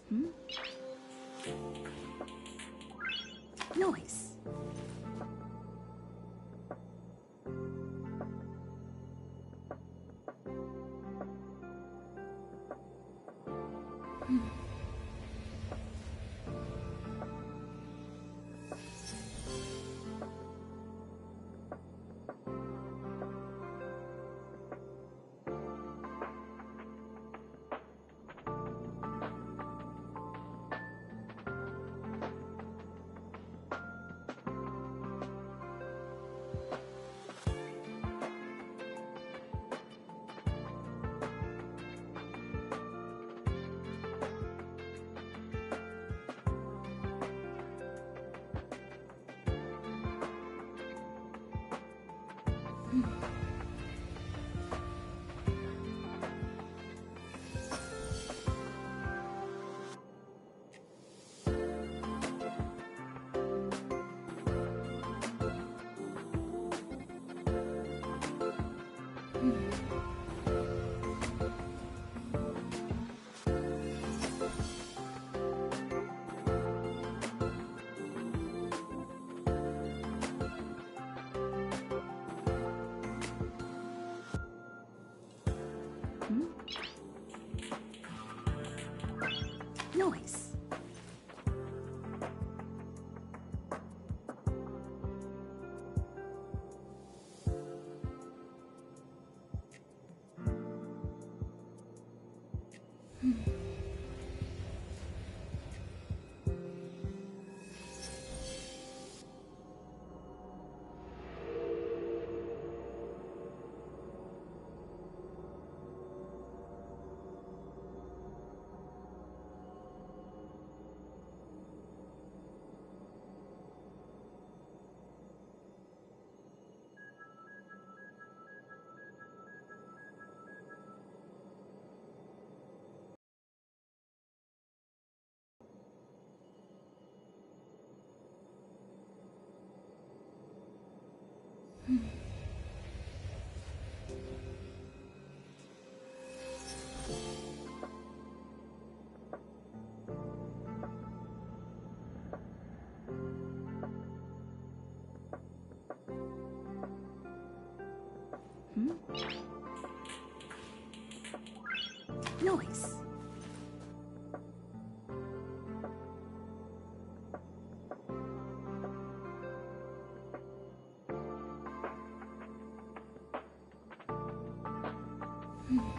Hmm? Noise. Hmm. Hmm? Noise. Hmm? Noise. Hmm?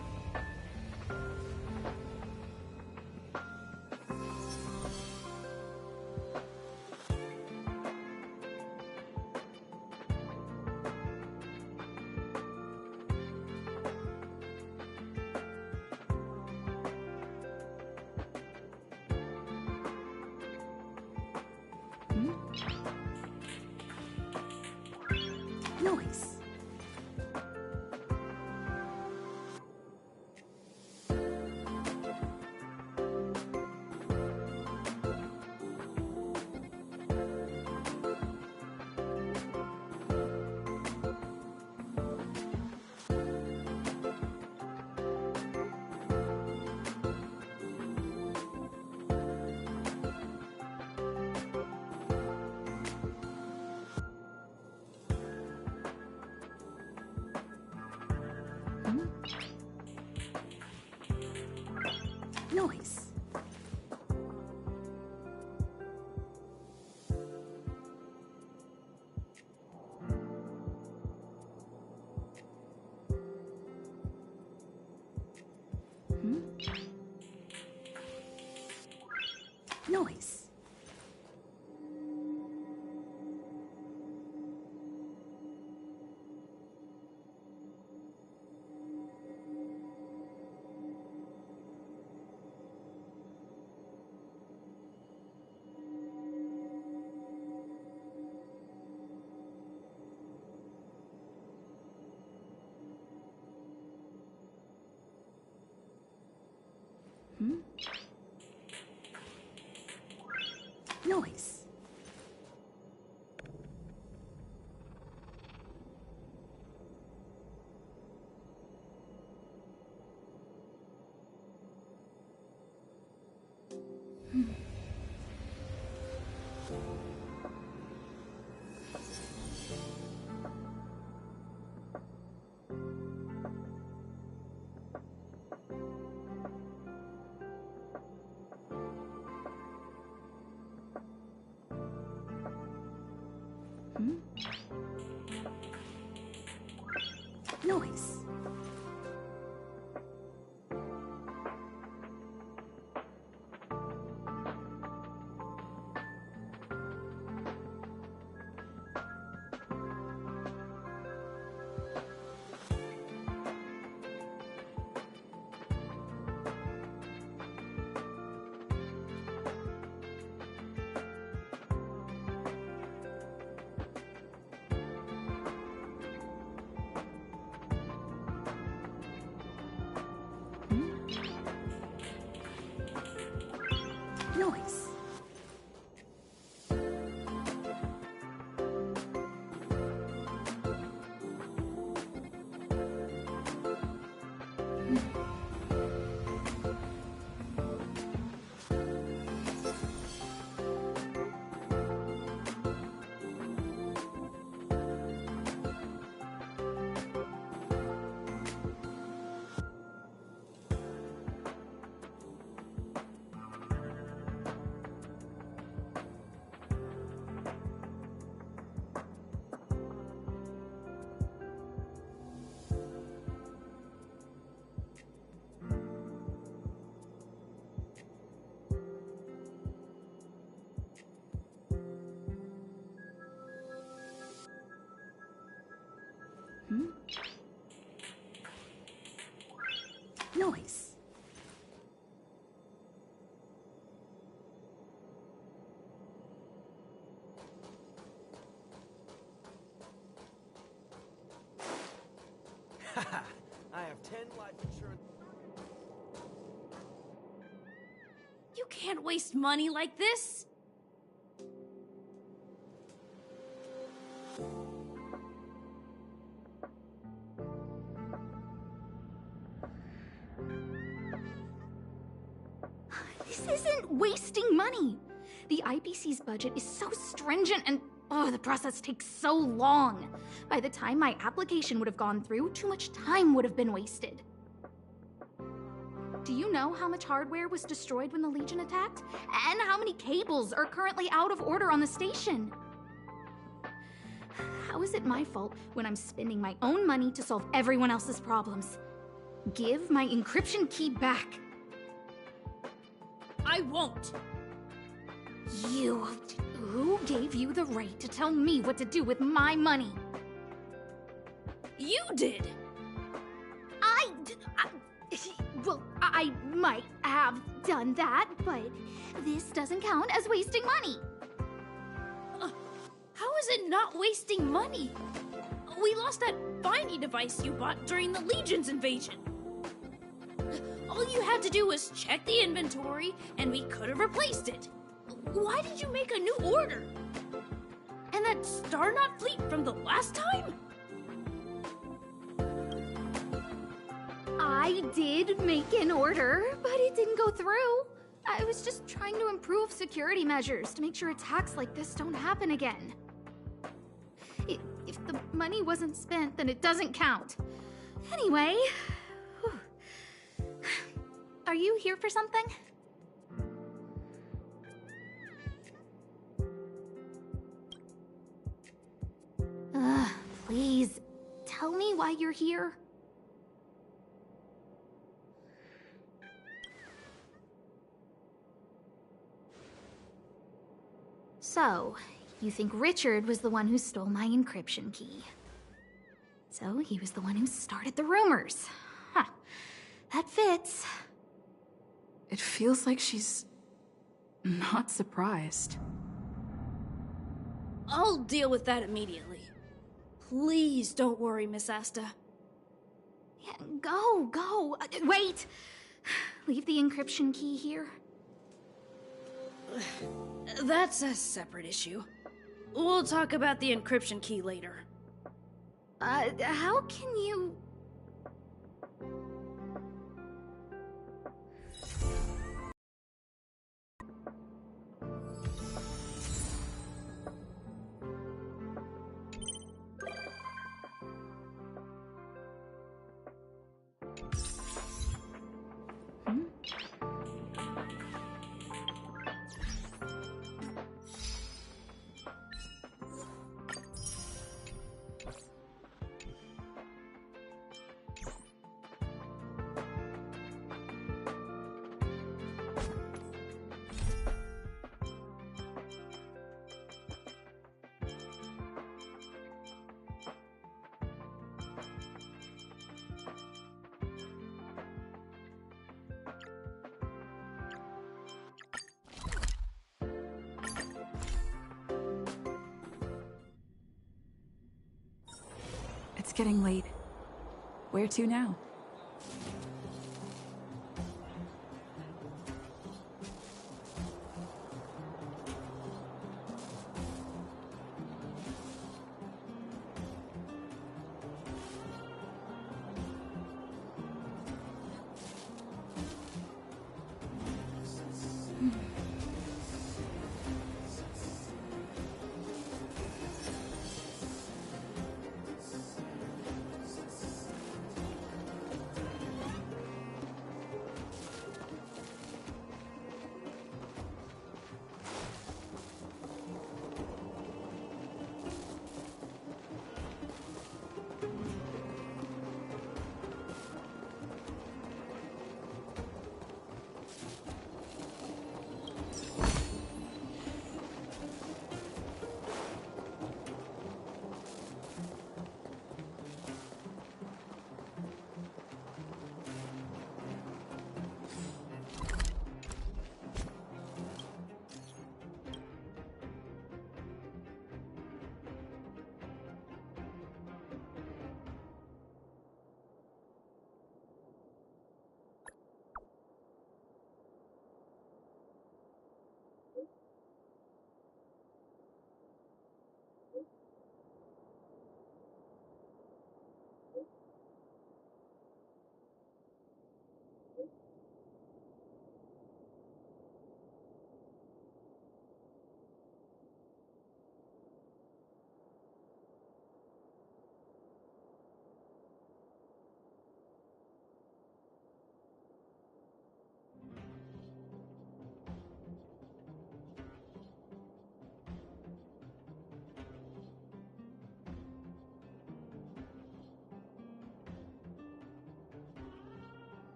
Noise. Hmm? Noise. Hmm? Noise. Hmm? Noise. Noise. Noise. Noise. Haha, I have 10 life insurance. You can't waste money like this! This isn't wasting money! The IBC's budget is so stringent and the process takes so long. By the time my application would have gone through, too much time would have been wasted. Do you know how much hardware was destroyed when the Legion attacked? And how many cables are currently out of order on the station? How is it my fault when I'm spending my own money to solve everyone else's problems? Give my encryption key back. I won't! You... Who gave you the right to tell me what to do with my money? You did! Well, I might have done that, but this doesn't count as wasting money. How is it not wasting money? We lost that finding device you bought during the Legion's invasion. All you had to do was check the inventory, and we could have replaced it. Why did you make a new order? And that Starnaut fleet from the last time? I did make an order, but it didn't go through. I was just trying to improve security measures to make sure attacks like this don't happen again. If the money wasn't spent, then it doesn't count. Anyway... Are you here for something? Please, tell me why you're here. So, you think Richard was the one who stole my encryption key. So, he was the one who started the rumors. Huh. That fits. It feels like she's not surprised. I'll deal with that immediately. Please don't worry, Miss Asta. Yeah, go. Wait! Leave the encryption key here. That's a separate issue. We'll talk about the encryption key later. How can you... It's getting late. Where to now?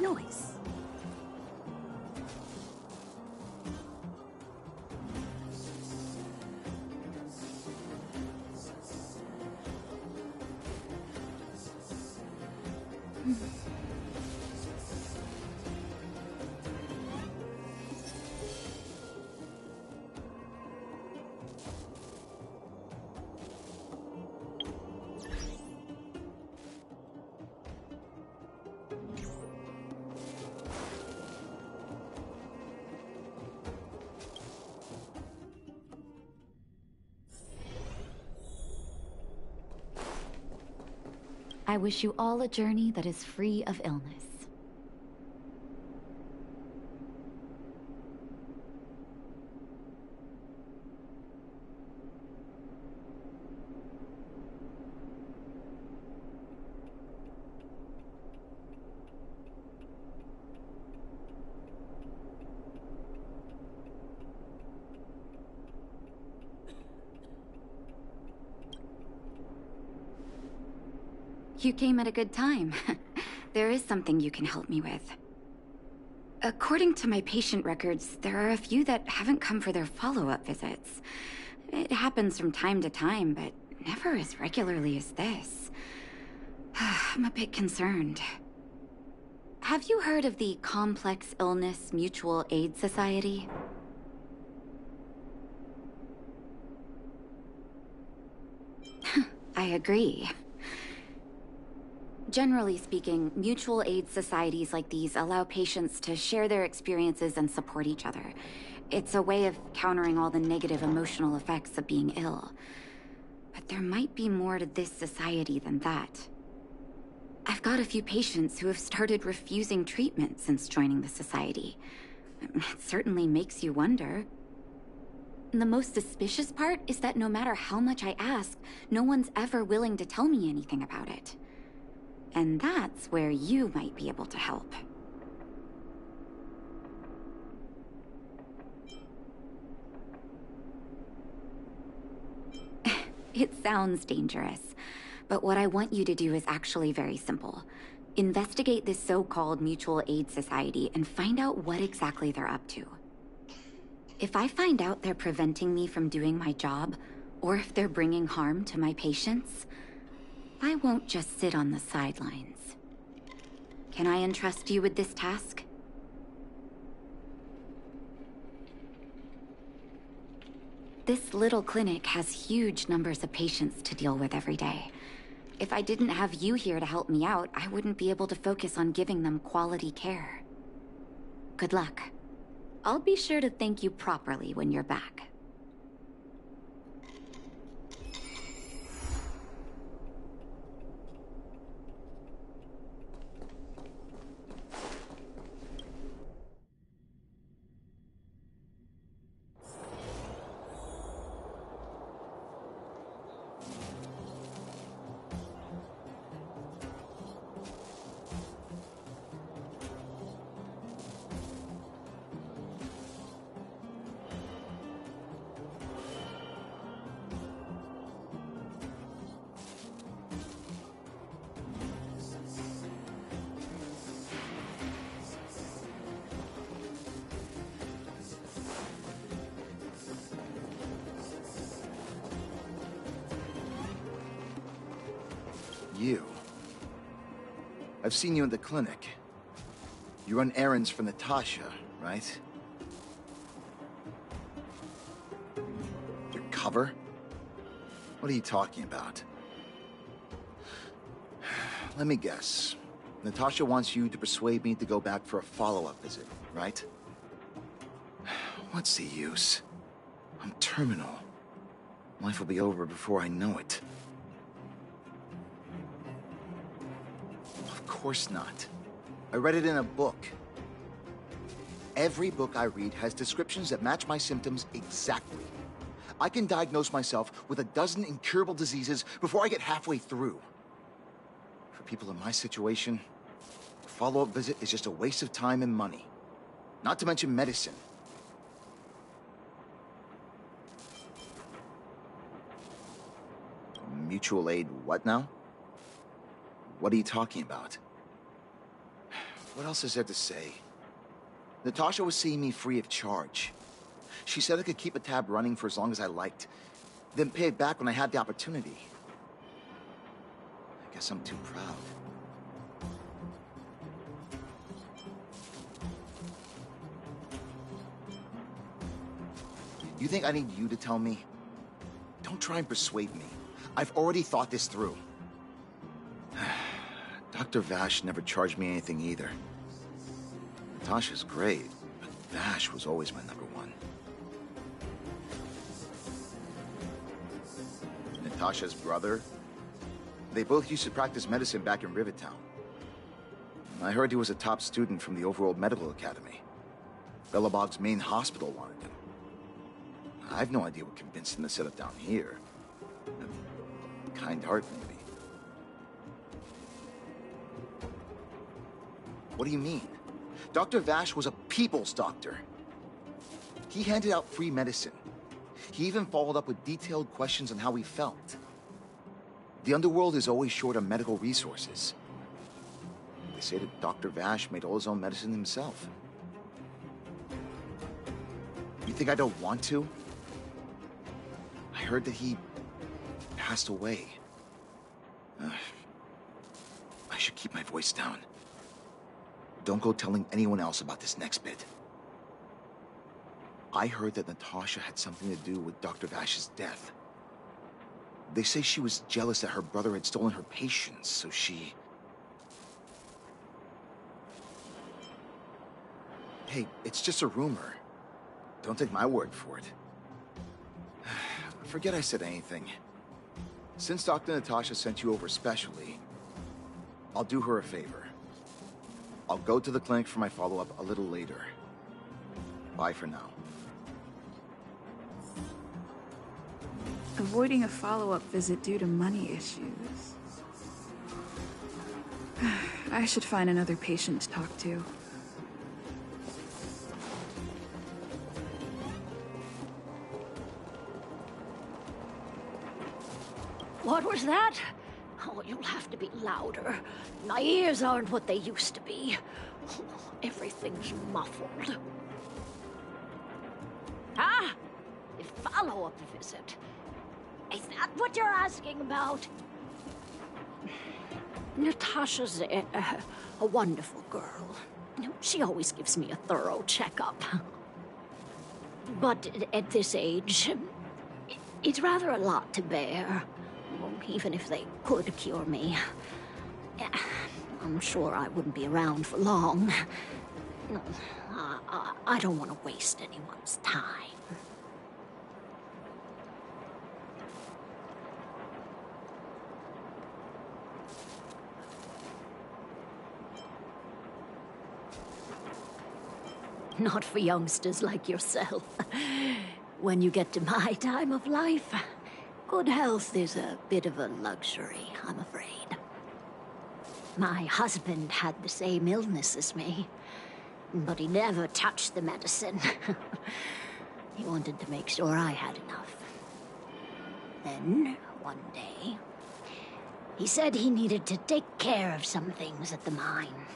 Noise. I wish you all a journey that is free of illness. You came at a good time. There is something you can help me with. According to my patient records, there are a few that haven't come for their follow-up visits. It happens from time to time, but never as regularly as this. I'm a bit concerned. Have you heard of the Complex Illness Mutual Aid Society? I agree. Generally speaking, mutual aid societies like these allow patients to share their experiences and support each other. It's a way of countering all the negative emotional effects of being ill. But there might be more to this society than that. I've got a few patients who have started refusing treatment since joining the society. It certainly makes you wonder. The most suspicious part is that no matter how much I ask, no one's ever willing to tell me anything about it. And that's where you might be able to help. It sounds dangerous, but what I want you to do is actually very simple. Investigate this so-called mutual aid society and find out what exactly they're up to. If I find out they're preventing me from doing my job, or if they're bringing harm to my patients, I won't just sit on the sidelines. Can I entrust you with this task? This little clinic has huge numbers of patients to deal with every day. If I didn't have you here to help me out, I wouldn't be able to focus on giving them quality care. Good luck. I'll be sure to thank you properly when you're back. You. I've seen you in the clinic. You run errands for Natasha, right? Your cover? What are you talking about? Let me guess. Natasha wants you to persuade me to go back for a follow-up visit, right? What's the use? I'm terminal. Life will be over before I know it. Of course not. I read it in a book. Every book I read has descriptions that match my symptoms exactly. I can diagnose myself with a dozen incurable diseases before I get halfway through. For people in my situation, a follow-up visit is just a waste of time and money. Not to mention medicine. Mutual aid what now? What are you talking about? What else is there to say? Natasha was seeing me free of charge. She said I could keep a tab running for as long as I liked, then pay it back when I had the opportunity. I guess I'm too proud. You think I need you to tell me? Don't try and persuade me. I've already thought this through. Dr. Vash never charged me anything either. Natasha's great, but Vash was always my number one. Natasha's brother? They both used to practice medicine back in Rivertown. I heard he was a top student from the Overworld Medical Academy. Belobog's main hospital wanted him. I have no idea what convinced him to set up down here. A kind heart, maybe. What do you mean? Dr. Vash was a people's doctor. He handed out free medicine. He even followed up with detailed questions on how he felt. The underworld is always short on medical resources. They say that Dr. Vash made all his own medicine himself. You think I don't want to? I heard that he passed away. I should keep my voice down. Don't go telling anyone else about this next bit. I heard that Natasha had something to do with Dr. Vash's death. They say she was jealous that her brother had stolen her patients, so she... Hey, it's just a rumor. Don't take my word for it. Forget I said anything. Since Dr. Natasha sent you over specially, I'll do her a favor. I'll go to the clinic for my follow-up a little later. Bye for now. Avoiding a follow-up visit due to money issues. I should find another patient to talk to. What was that? Oh, you'll have to be louder. My ears aren't what they used to be. Oh, everything's muffled. Ah! A follow-up visit. Is that what you're asking about? Natasha's a wonderful girl. She always gives me a thorough checkup. But at this age, it's rather a lot to bear. Even if they could cure me, I'm sure I wouldn't be around for long. I don't want to waste anyone's time. Not for youngsters like yourself. When you get to my time of life, good health is a bit of a luxury, I'm afraid. My husband had the same illness as me, but he never touched the medicine. He wanted to make sure I had enough. Then, one day, he said he needed to take care of some things at the mine.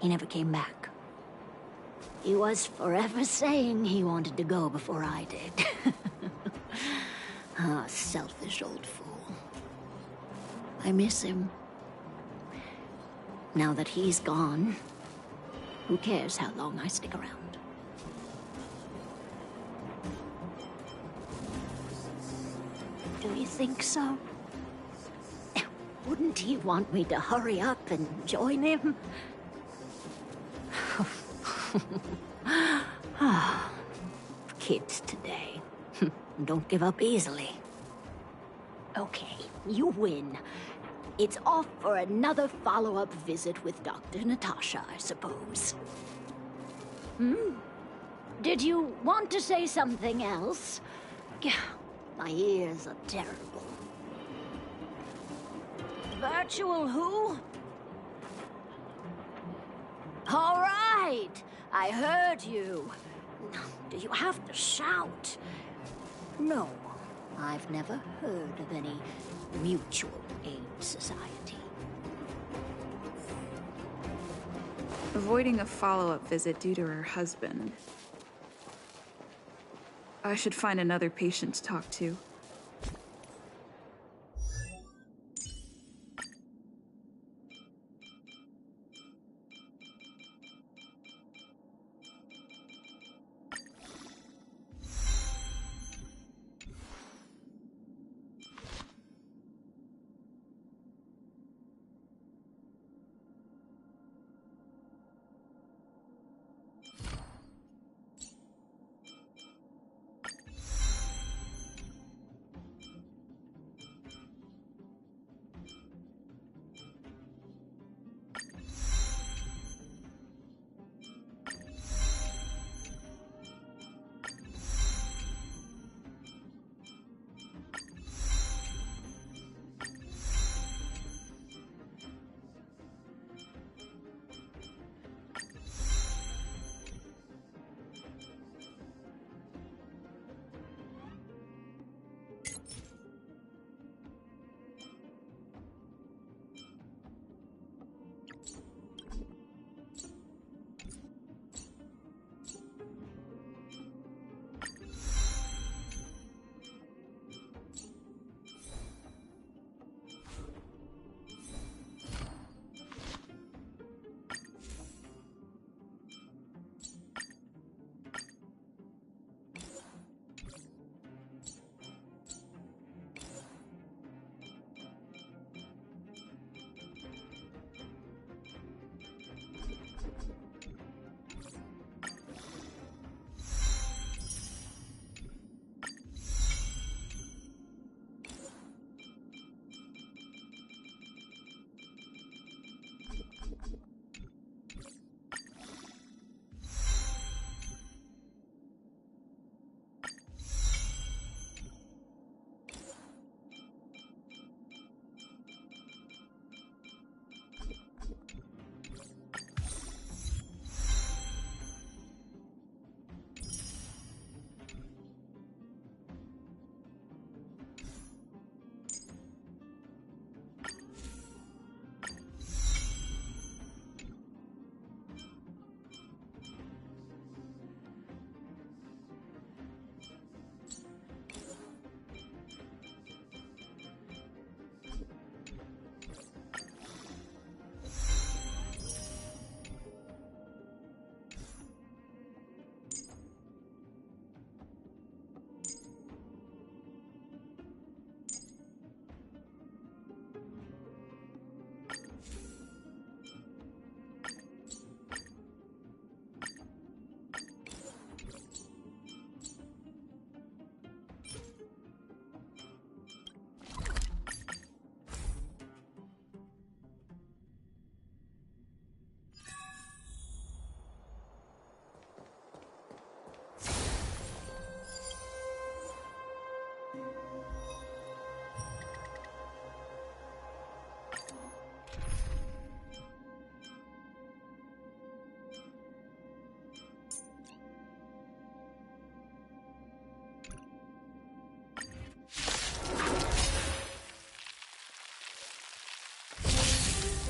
He never came back. He was forever saying he wanted to go before I did. Ah, selfish old fool. I miss him. Now that he's gone, who cares how long I stick around? Do you think so? Wouldn't he want me to hurry up and join him? Kids today. Don't give up easily. Okay, you win. It's off for another follow-up visit with Dr. Natasha, I suppose. Did you want to say something else? My ears are terrible. Virtual who? All right, I heard you. Do you have to shout? No, I've never heard of any mutual aid society. Avoiding a follow-up visit due to her husband. I should find another patient to talk to.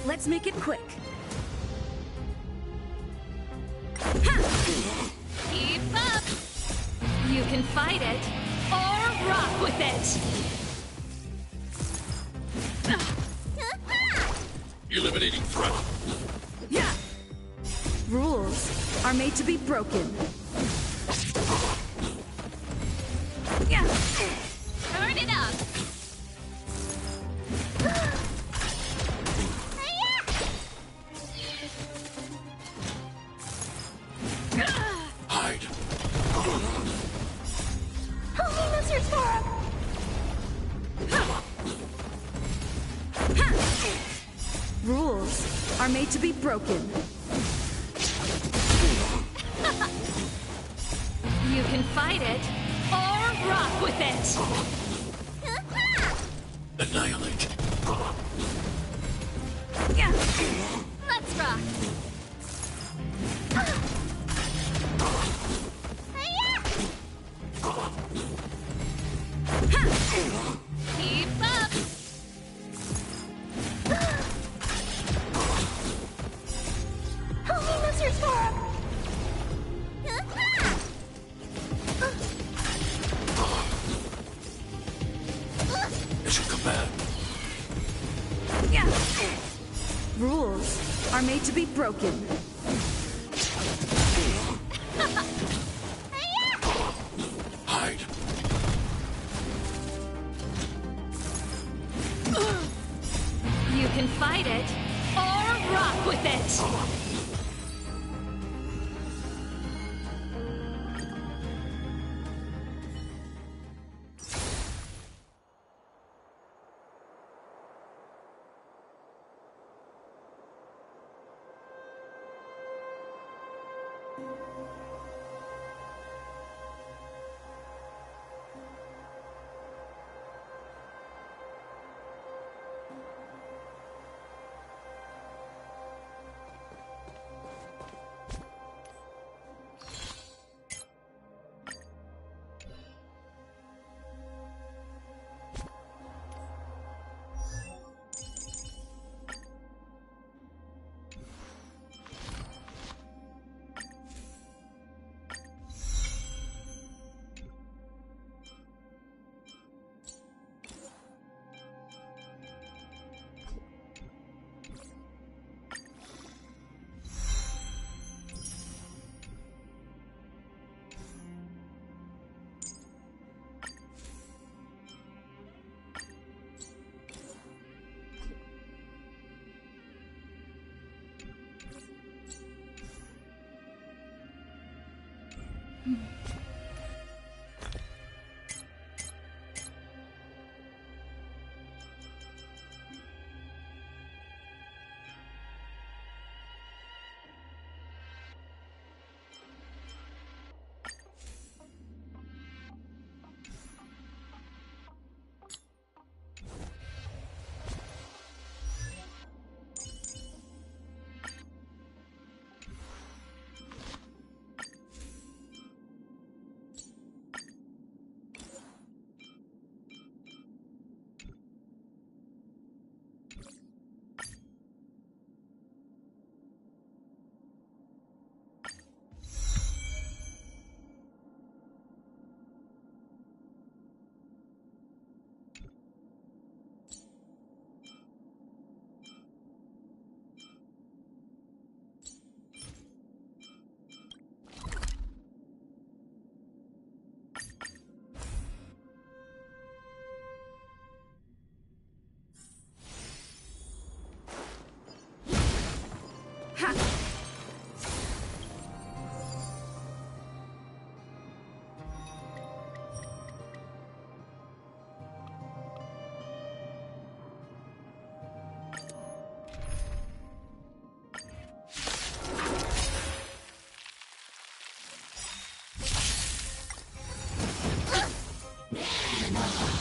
Let's make it quick. Keep up! You can fight it, or rock with it! Eliminating threat. Yeah! Rules are made to be broken. Yeah! Turn it up! Hide. Rules are made to be broken. You can fight it, or rock with it! Annihilate. Yeah! Let's rock! Keep up! Holy are made to be broken. Hide. You can fight it, or rock with it!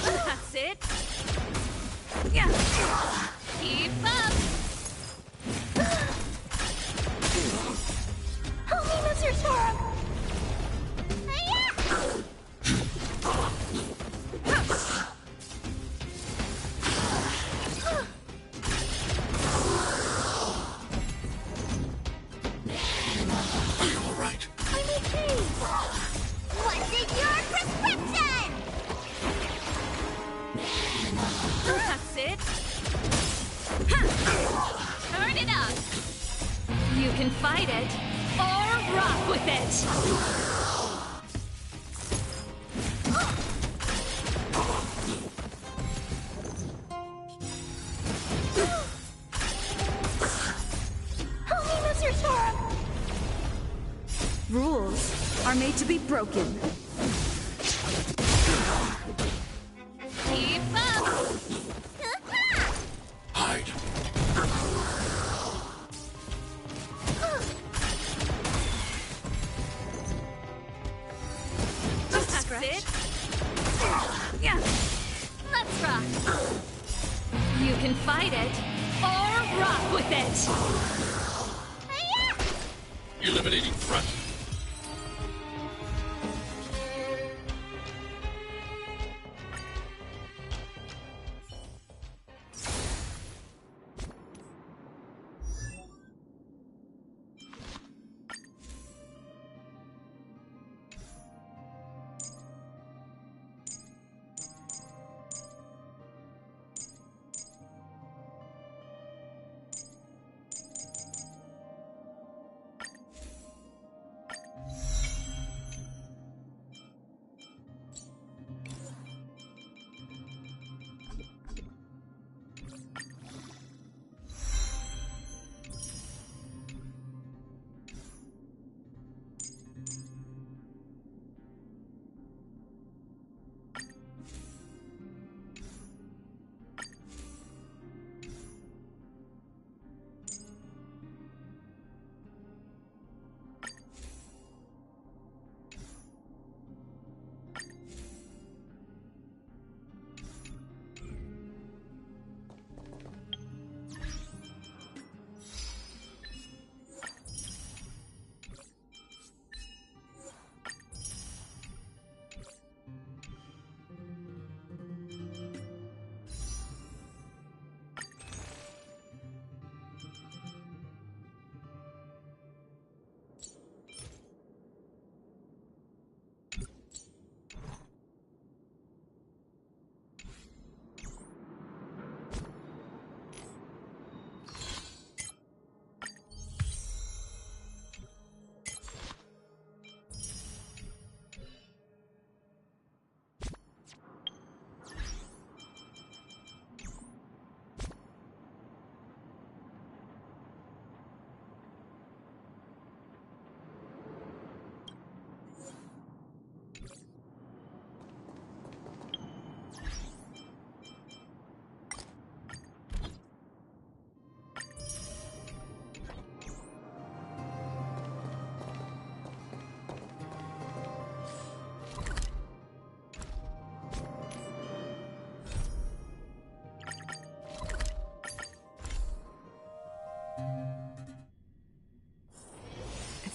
That's it. Yeah. Keep up. Help me, Mr. Storm! Are you all right? I'm okay! What's in your prescription? That's it. Turn it up. You can fight it, or rock with it! Help me, Mr. Storm! Rules are made to be broken. Keep up. Hide. That's it. Yeah. Let's rock. You can fight it, or rock with it! Eliminating threat.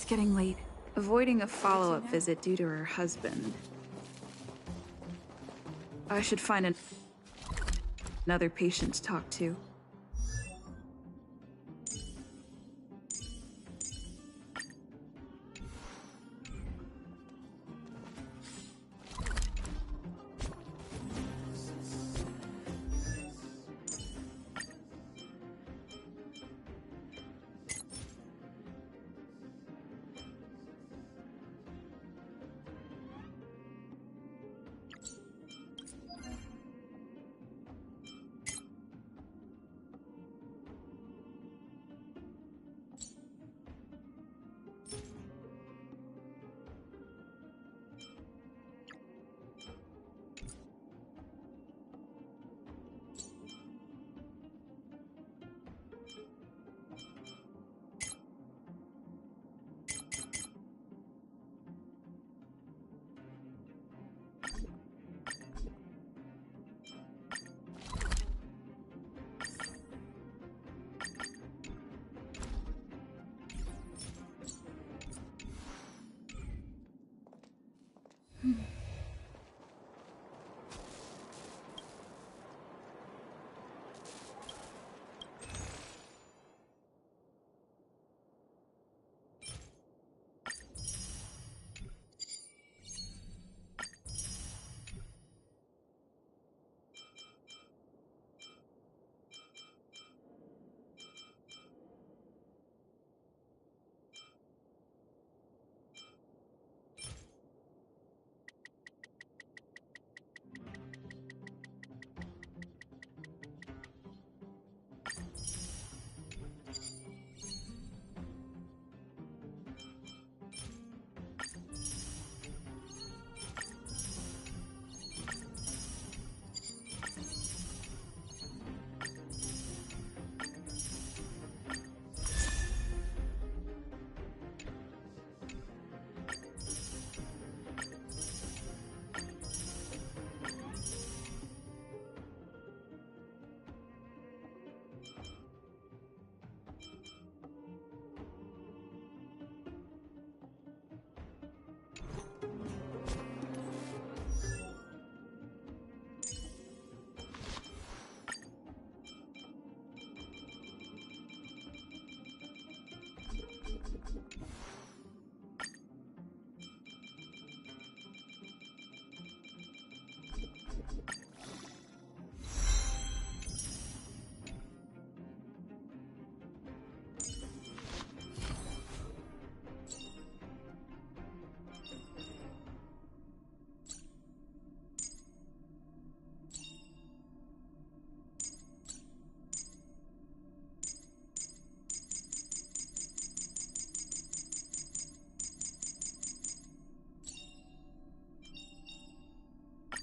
getting late. Avoiding a follow-up visit due to her husband. I should find another patient to talk to.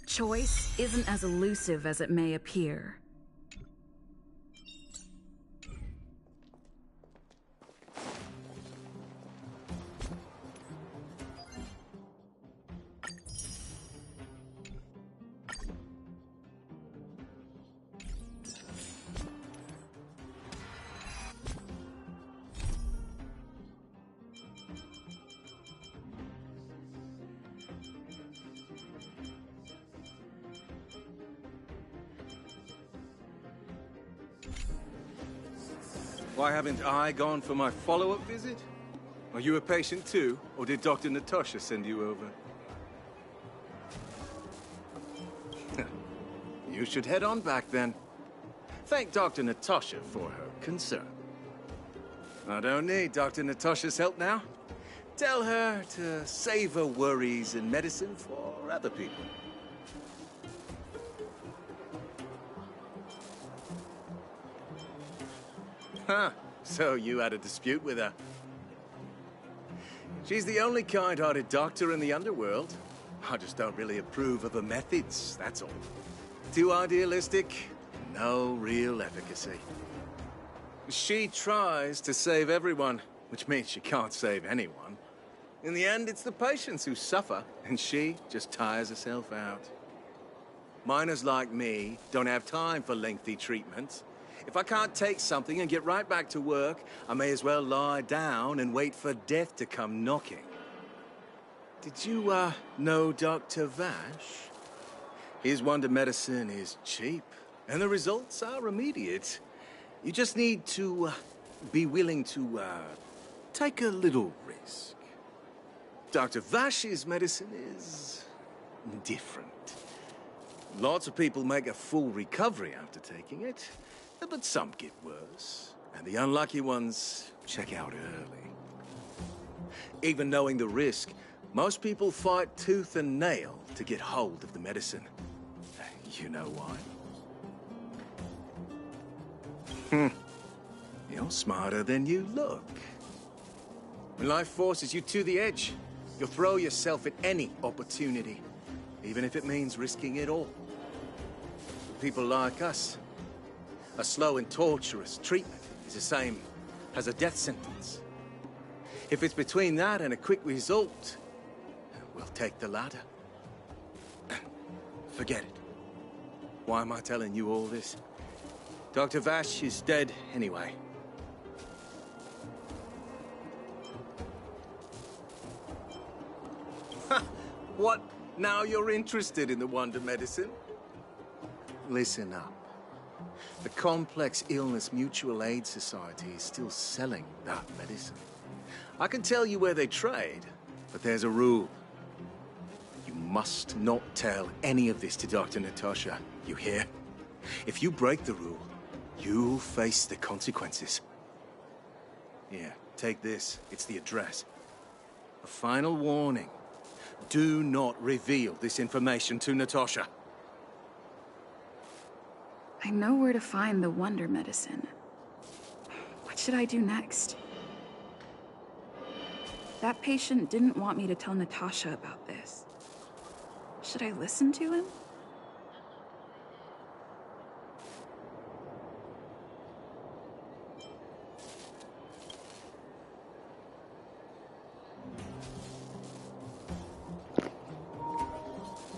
Choice isn't as elusive as it may appear. Why haven't I gone for my follow-up visit? Are you a patient too, or did Dr. Natasha send you over? You should head on back then. Thank Dr. Natasha for her concern. I don't need Dr. Natasha's help now. Tell her to save her worries and medicine for other people. Huh, so you had a dispute with her. She's the only kind-hearted doctor in the underworld. I just don't really approve of her methods, that's all. Too idealistic, no real efficacy. She tries to save everyone, which means she can't save anyone. In the end, it's the patients who suffer, and she just tires herself out. Miners like me don't have time for lengthy treatment. If I can't take something and get right back to work, I may as well lie down and wait for death to come knocking. Did you, know Dr. Vash? His wonder medicine is cheap, and the results are immediate. You just need to, be willing to, take a little risk. Dr. Vash's medicine is different. Lots of people make a full recovery after taking it, but some get worse, and the unlucky ones check out early. Even knowing the risk, most people fight tooth and nail to get hold of the medicine. You know why? You're smarter than you look. When life forces you to the edge, you'll throw yourself at any opportunity, even if it means risking it all. For people like us, a slow and torturous treatment is the same as a death sentence. If it's between that and a quick result, we'll take the latter. Forget it. Why am I telling you all this? Dr. Vash is dead anyway. What? Now you're interested in the wonder medicine? Listen up. The Complex Illness Mutual Aid Society is still selling that medicine. I can tell you where they trade, but there's a rule. You must not tell any of this to Dr. Natasha, you hear? If you break the rule, you'll face the consequences. Here, take this. It's the address. A final warning. Do not reveal this information to Natasha. I know where to find the wonder medicine. What should I do next? That patient didn't want me to tell Natasha about this. Should I listen to him?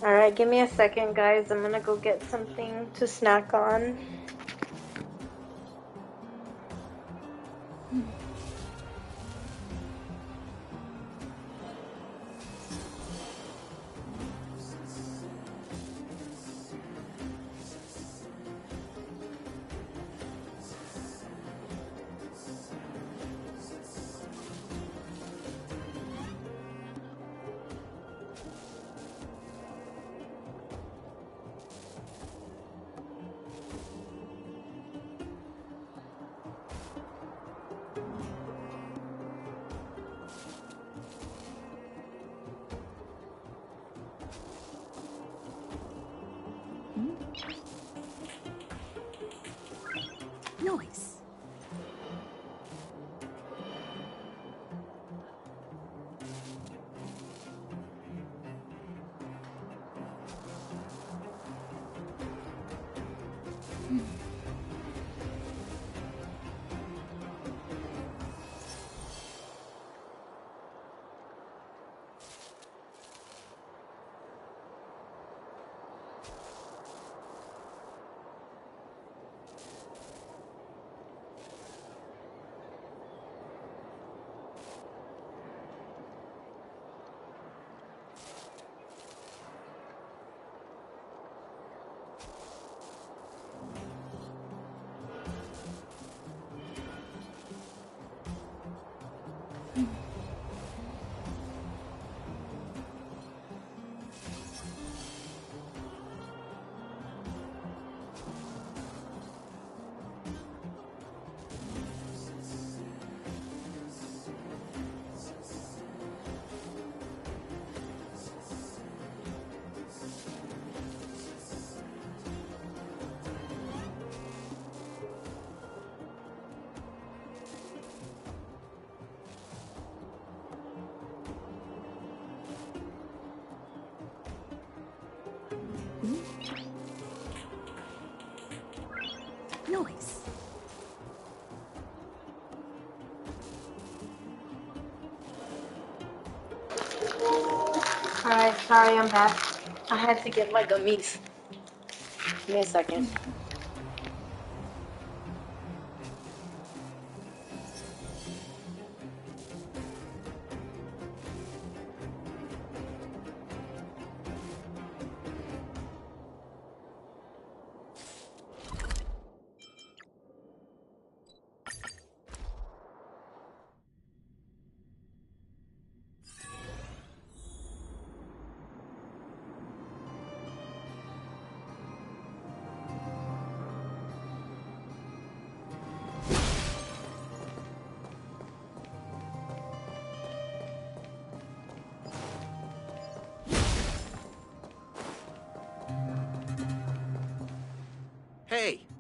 Alright, give me a second, guys. I'm gonna go get something to snack on. Noise. Noise. Alright, sorry, I'm back. I had to get my gummies. Give me a second.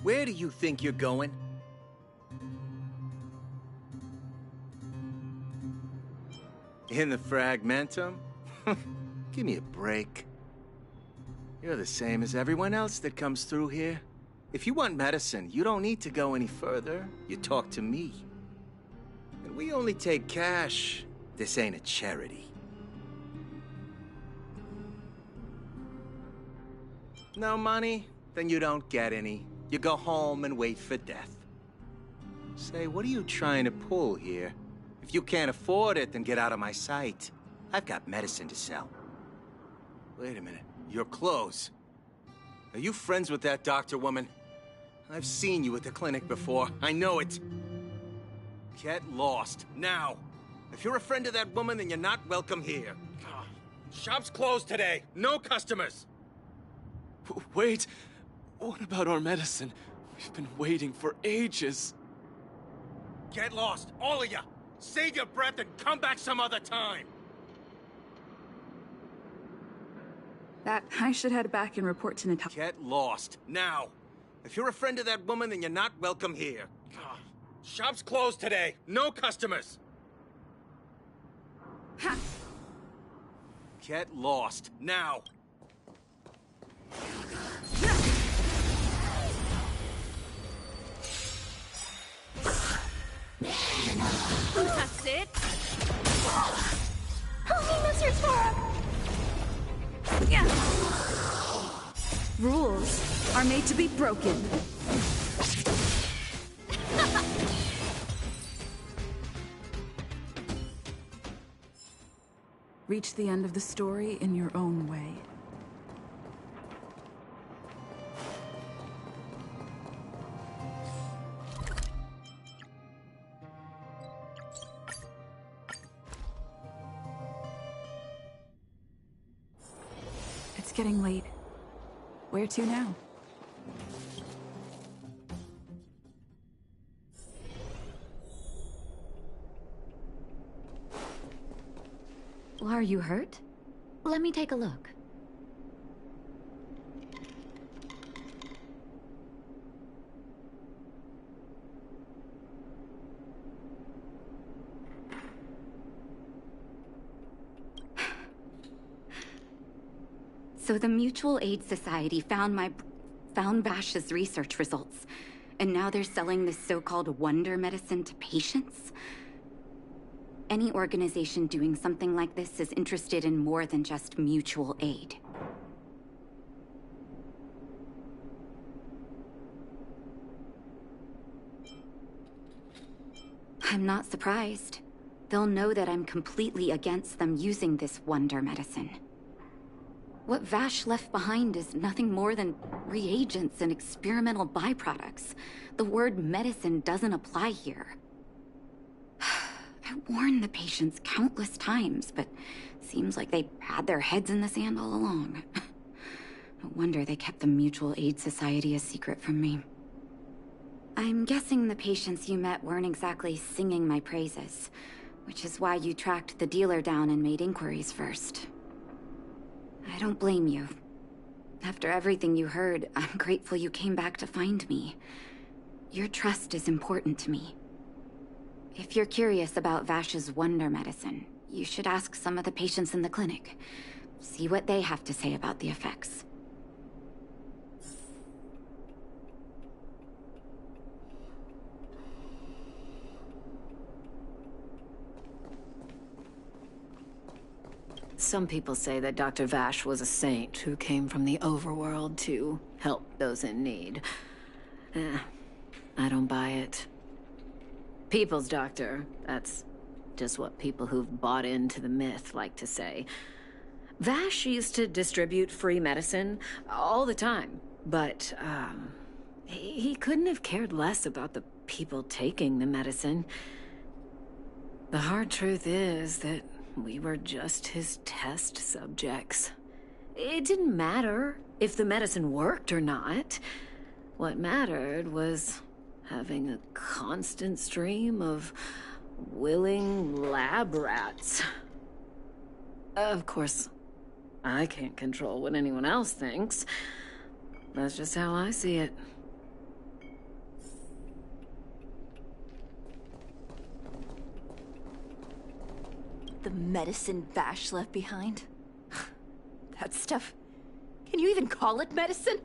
Where do you think you're going? In the fragmentum? Give me a break. You're the same as everyone else that comes through here. If you want medicine, you don't need to go any further. You talk to me. And we only take cash. This ain't a charity. No money? Then you don't get any. You go home and wait for death. Say, what are you trying to pull here? If you can't afford it, then get out of my sight. I've got medicine to sell. Wait a minute. Your clothes. Are you friends with that doctor woman? I've seen you at the clinic before. I know it. Get lost, now. If you're a friend of that woman, then you're not welcome here. Shop's closed today. No customers. Wait. What about our medicine? We've been waiting for ages. Get lost, all of you. Save your breath and come back some other time. I should head back and report to Natasha. Get lost, now. If you're a friend of that woman, then you're not welcome here. Shop's closed today. No customers. Ha! Get lost, now. That's it. Help me, Mr. Sparrow! Rules are made to be broken. Reach the end of the story in your own way. It's getting late. Where to now? Are you hurt? Let me take a look. So the Mutual Aid Society found Vash's research results, and now they're selling this so-called wonder medicine to patients? Any organization doing something like this is interested in more than just mutual aid. I'm not surprised. They'll know that I'm completely against them using this wonder medicine. What Vash left behind is nothing more than reagents and experimental byproducts. The word medicine doesn't apply here. I warned the patients countless times, but seems like they had their heads in the sand all along. No wonder they kept the Mutual Aid Society a secret from me. I'm guessing the patients you met weren't exactly singing my praises, which is why you tracked the dealer down and made inquiries first. I don't blame you. After everything you heard, I'm grateful you came back to find me. Your trust is important to me. If you're curious about Vash's wonder medicine, you should ask some of the patients in the clinic. See what they have to say about the effects. Some people say that Dr. Vash was a saint who came from the overworld to help those in need. I don't buy it. People's doctor, that's just what people who've bought into the myth like to say. Vash used to distribute free medicine all the time, but he couldn't have cared less about the people taking the medicine. The hard truth is that we were just his test subjects. It didn't matter if the medicine worked or not. What mattered was having a constant stream of willing lab rats. Of course, I can't control what anyone else thinks. That's just how I see it. The medicine Vash left behind? That stuff... Can you even call it medicine?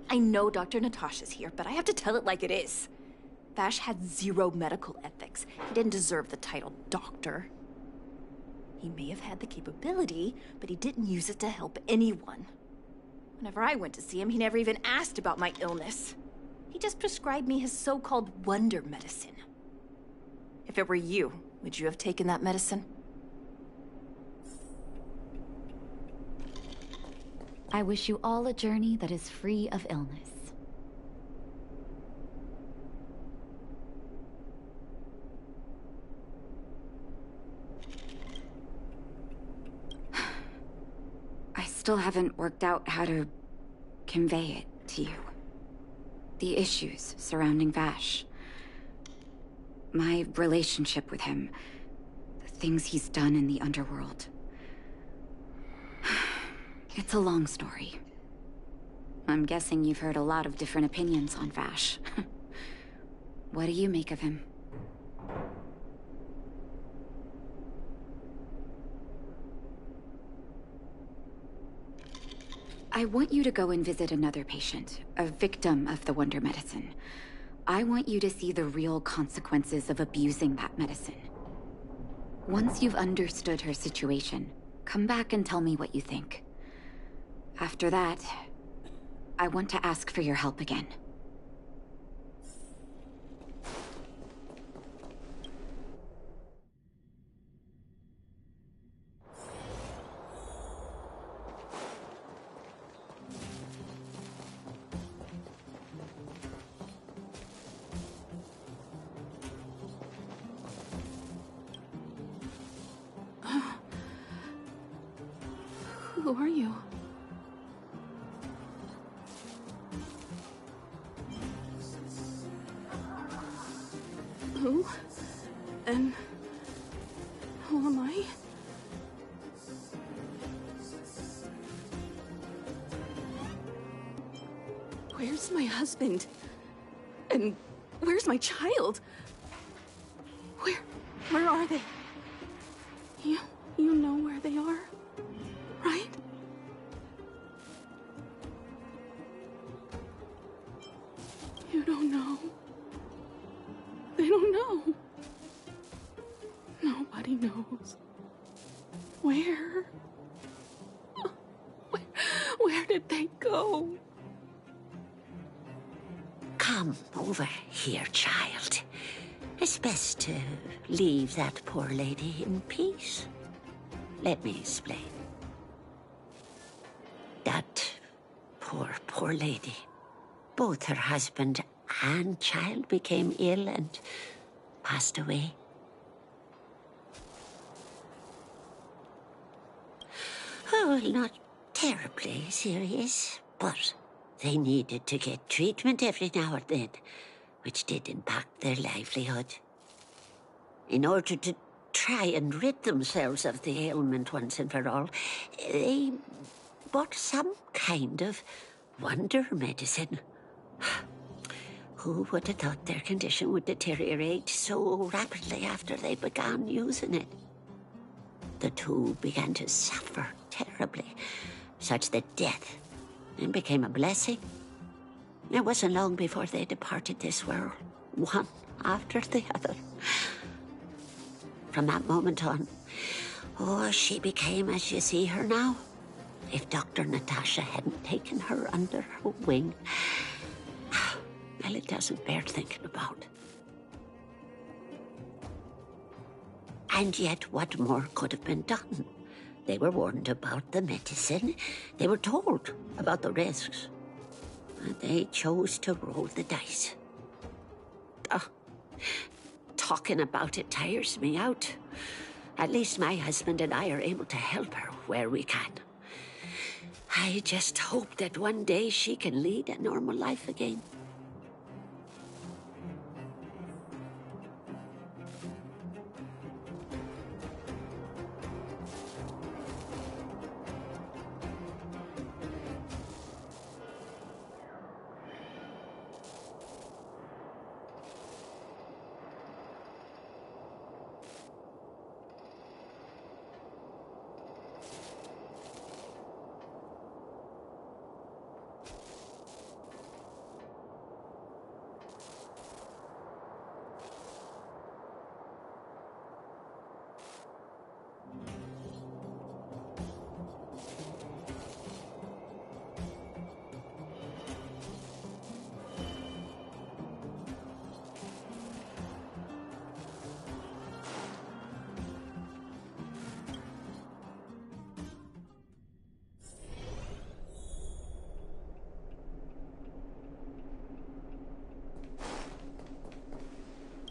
I know Dr. Natasha's here, but I have to tell it like it is. Vash had zero medical ethics. He didn't deserve the title doctor. He may have had the capability, but he didn't use it to help anyone. Whenever I went to see him, he never even asked about my illness. He just prescribed me his so-called wonder medicine. If it were you, would you have taken that medicine? I wish you all a journey that is free of illness. I still haven't worked out how to convey it to you. The issues surrounding Vash. My relationship with him. The things he's done in the underworld. It's a long story. I'm guessing you've heard a lot of different opinions on Vash. What do you make of him? I want you to go and visit another patient, a victim of the wonder medicine. I want you to see the real consequences of abusing that medicine. Once you've understood her situation, come back and tell me what you think. After that, I want to ask for your help again. Who are you? Who? And who am I? Where's my husband? And where's my child? Where are they? You know where they are, right? You don't know. They don't know. Nobody knows. Where? Where did they go? Come over here, child. It's best to leave that poor lady in peace. Let me explain. That poor lady. Both her husband and child became ill and passed away. Oh, well, not terribly serious, but they needed to get treatment every now and then, which did impact their livelihood. In order to try and rid themselves of the ailment once and for all, they bought some kind of wonder medicine. Who would have thought their condition would deteriorate so rapidly after they began using it? The two began to suffer terribly, such that death became a blessing. It wasn't long before they departed this world, one after the other. From that moment on, she became as you see her now. If Dr. Natasha hadn't taken her under her wing, well, it doesn't bear thinking about. And yet, what more could have been done? They were warned about the medicine. They were told about the risks. And they chose to roll the dice. Talking about it tires me out. At least my husband and I are able to help her where we can. I just hope that one day she can lead a normal life again.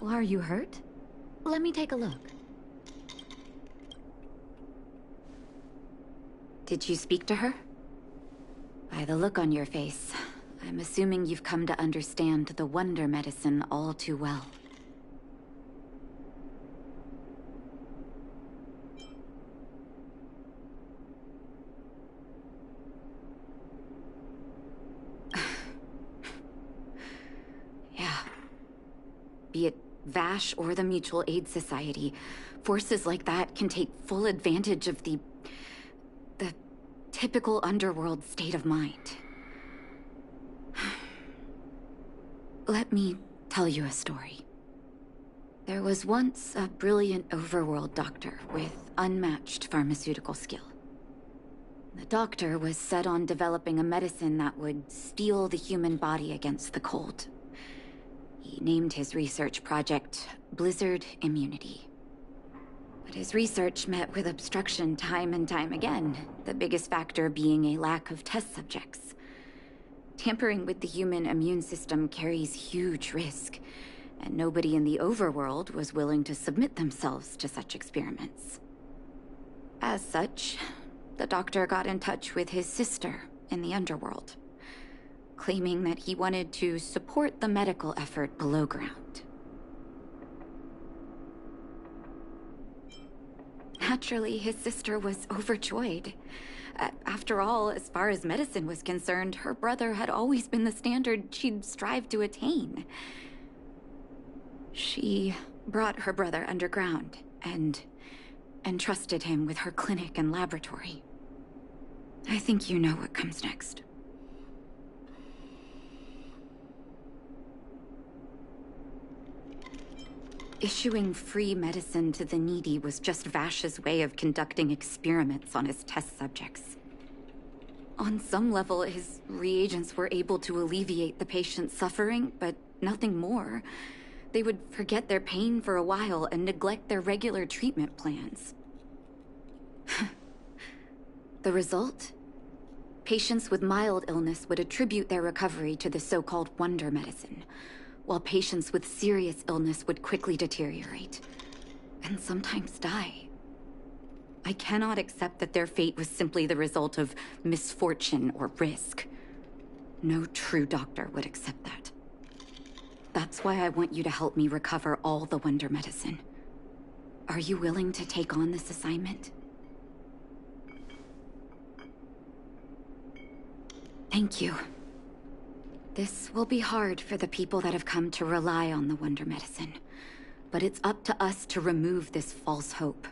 Are you hurt? Let me take a look. Did you speak to her? By the look on your face, I'm assuming you've come to understand the wonder medicine all too well. Yeah. Be it Vash or the Mutual Aid Society, forces like that can take full advantage of the typical underworld state of mind. Let me tell you a story. There was once a brilliant overworld doctor with unmatched pharmaceutical skill. The doctor was set on developing a medicine that would steel the human body against the cold. He named his research project Blizzard Immunity. But his research met with obstruction time and time again, the biggest factor being a lack of test subjects. Tampering with the human immune system carries huge risk, and nobody in the overworld was willing to submit themselves to such experiments. As such, the doctor got in touch with his sister in the underworld, claiming that he wanted to support the medical effort below ground. Naturally, his sister was overjoyed. After all, as far as medicine was concerned, her brother had always been the standard she'd strive to attain. She brought her brother underground and entrusted him with her clinic and laboratory. I think you know what comes next. Issuing free medicine to the needy was just Vash's way of conducting experiments on his test subjects. On some level, his reagents were able to alleviate the patient's suffering, but nothing more. They would forget their pain for a while and neglect their regular treatment plans. The result? Patients with mild illness would attribute their recovery to the so-called wonder medicine, while patients with serious illness would quickly deteriorate, and sometimes die. I cannot accept that their fate was simply the result of misfortune or risk. No true doctor would accept that. That's why I want you to help me recover all the wonder medicine. Are you willing to take on this assignment? Thank you. This will be hard for the people that have come to rely on the wonder medicine, but it's up to us to remove this false hope.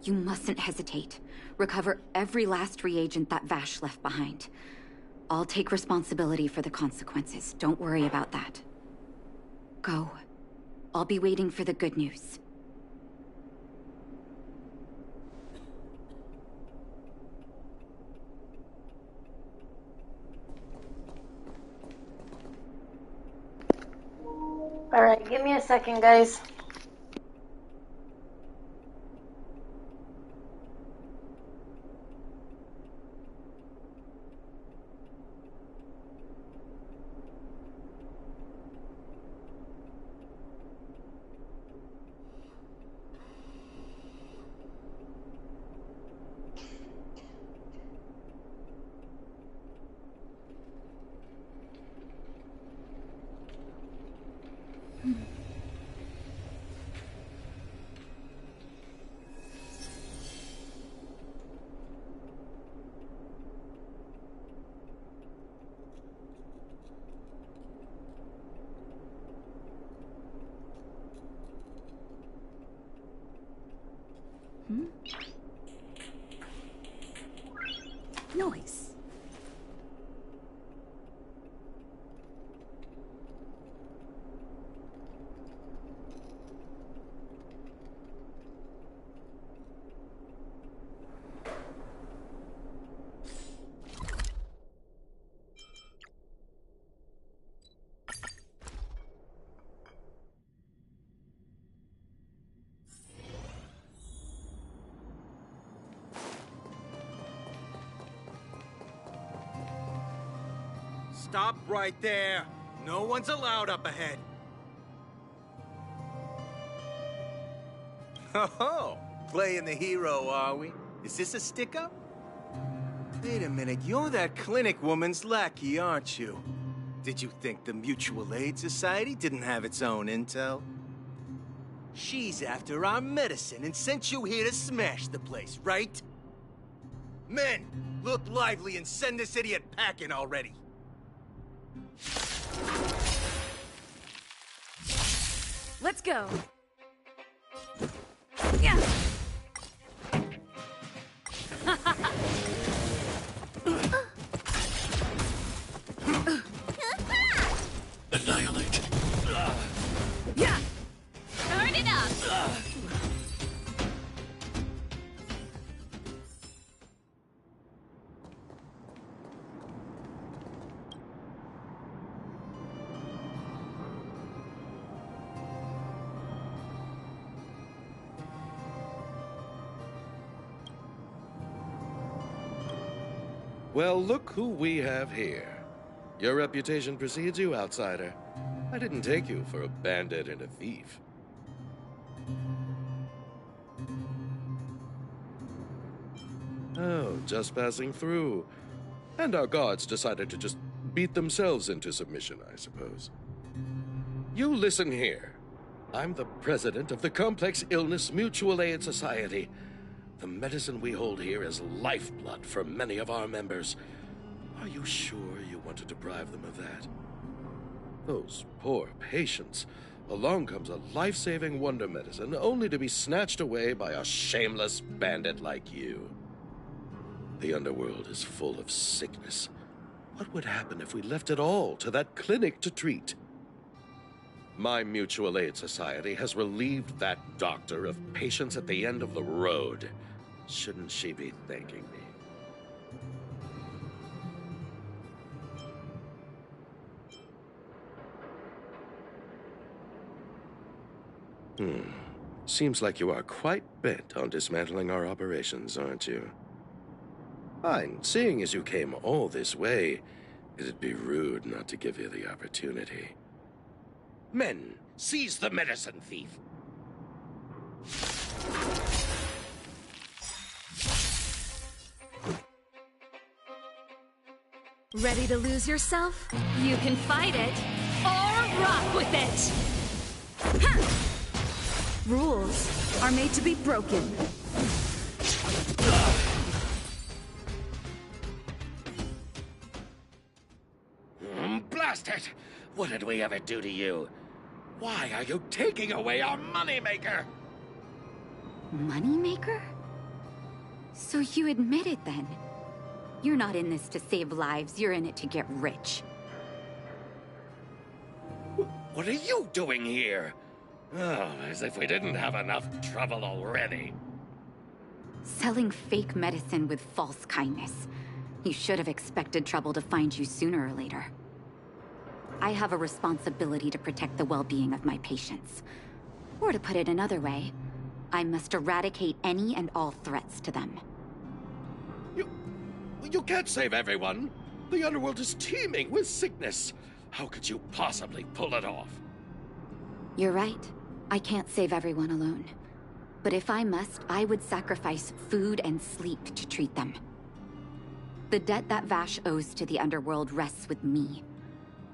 You mustn't hesitate. Recover every last reagent that Vash left behind. I'll take responsibility for the consequences. Don't worry about that. Go. I'll be waiting for the good news. Alright, give me a second, guys. Noise. Stop right there. No one's allowed up ahead. Oh, playing the hero, are we? Is this a stick-up? Wait a minute, you're that clinic woman's lackey, aren't you? Did you think the Mutual Aid Society didn't have its own intel? She's after our medicine and sent you here to smash the place, right? Men, look lively and send this idiot packing already. Let's go. Yeah. Annihilate. Yeah. Turn it up. Well, look who we have here. Your reputation precedes you, outsider. I didn't take you for a bandit and a thief. Oh, just passing through. And our guards decided to just beat themselves into submission, I suppose. You listen here. I'm the president of the Complex Illness Mutual Aid Society. The medicine we hold here is lifeblood for many of our members. Are you sure you want to deprive them of that? Those poor patients. Along comes a life-saving wonder medicine only to be snatched away by a shameless bandit like you. The underworld is full of sickness. What would happen if we left it all to that clinic to treat? My Mutual Aid Society has relieved that doctor of patients at the end of the road. Shouldn't she be thanking me? Seems like you are quite bent on dismantling our operations, aren't you? Fine. Seeing as you came all this way, it'd be rude not to give you the opportunity. Men, seize the medicine thief! Ready to lose yourself? You can fight it or rock with it. Ha! Rules are made to be broken. Blast it! What did we ever do to you? Why are you taking away our moneymaker? Moneymaker? So you admit it then? You're not in this to save lives, you're in it to get rich. What are you doing here? Oh, as if we didn't have enough trouble already. Selling fake medicine with false kindness. You should have expected trouble to find you sooner or later. I have a responsibility to protect the well-being of my patients. Or to put it another way, I must eradicate any and all threats to them. You can't save everyone. The underworld is teeming with sickness. How could you possibly pull it off? You're right. I can't save everyone alone. But if I must, I would sacrifice food and sleep to treat them. The debt that Vash owes to the underworld rests with me.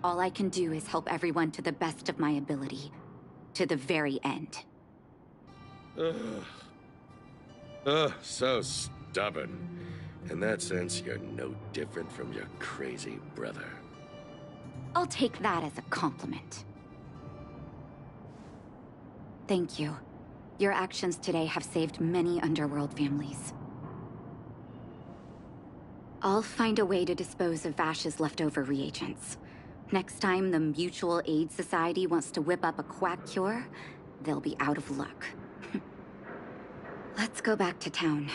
All I can do is help everyone to the best of my ability. To the very end. So stubborn. In that sense, you're no different from your crazy brother. I'll take that as a compliment. Thank you. Your actions today have saved many underworld families. I'll find a way to dispose of Vash's leftover reagents. Next time the Mutual Aid Society wants to whip up a quack cure, they'll be out of luck. Let's go back to town.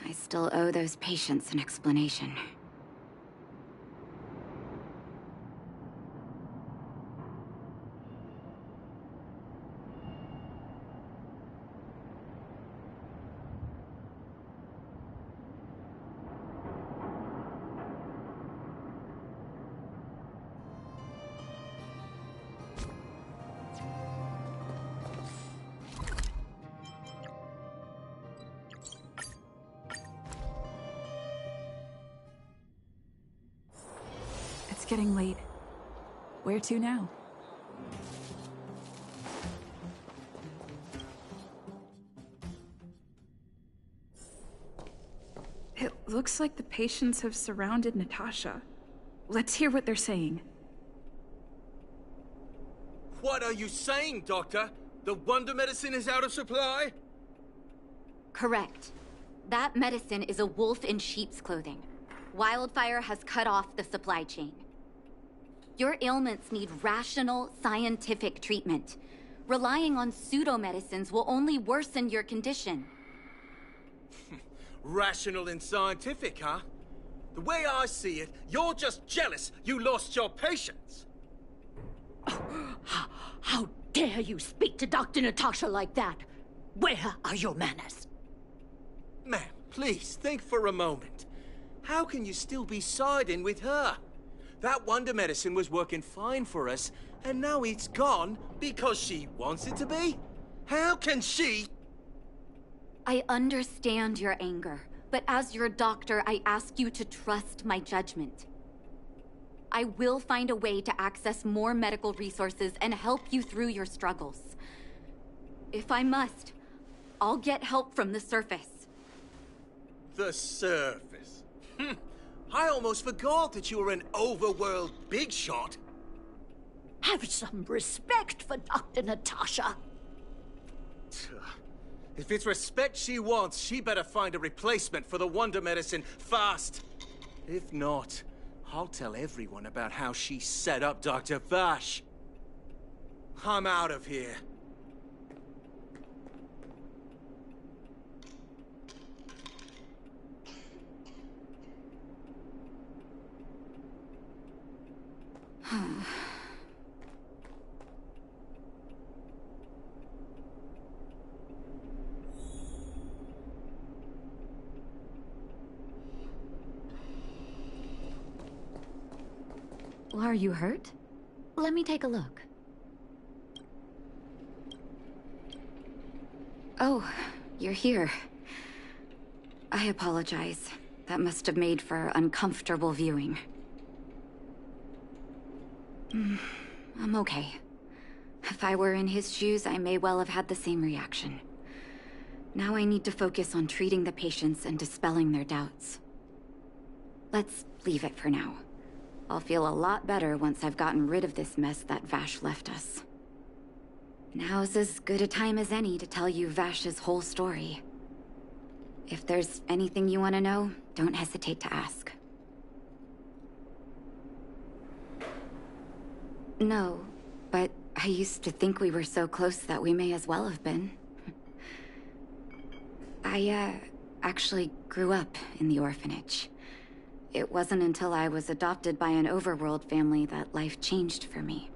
I still owe those patients an explanation. It's getting late. Where to now? It looks like the patients have surrounded Natasha. Let's hear what they're saying. What are you saying, Doctor? The wonder medicine is out of supply? Correct. That medicine is a wolf in sheep's clothing. Wildfire has cut off the supply chain. Your ailments need rational, scientific treatment. Relying on pseudo-medicines will only worsen your condition. Rational and scientific, huh? The way I see it, you're just jealous you lost your patients. How dare you speak to Dr. Natasha like that? Where are your manners? Ma'am, please think for a moment. How can you still be siding with her? That wonder medicine was working fine for us, and now it's gone because she wants it to be? How can she? I understand your anger, but as your doctor, I ask you to trust my judgment. I will find a way to access more medical resources and help you through your struggles. If I must, I'll get help from the surface. The surface? I almost forgot that you were an overworld big shot. Have some respect for Dr. Natasha. If it's respect she wants, she better find a replacement for the wonder medicine fast. If not, I'll tell everyone about how she set up Dr. Vash. I'm out of here. Are you hurt? Let me take a look. Oh, you're here. I apologize. That must have made for uncomfortable viewing. I'm okay. If I were in his shoes, I may well have had the same reaction. Now I need to focus on treating the patients and dispelling their doubts. Let's leave it for now. I'll feel a lot better once I've gotten rid of this mess that Vash left us. Now's as good a time as any to tell you Vash's whole story. If there's anything you want to know, don't hesitate to ask. No, but I used to think we were so close that we may as well have been. I, actually grew up in the orphanage. It wasn't until I was adopted by an overworld family that life changed for me.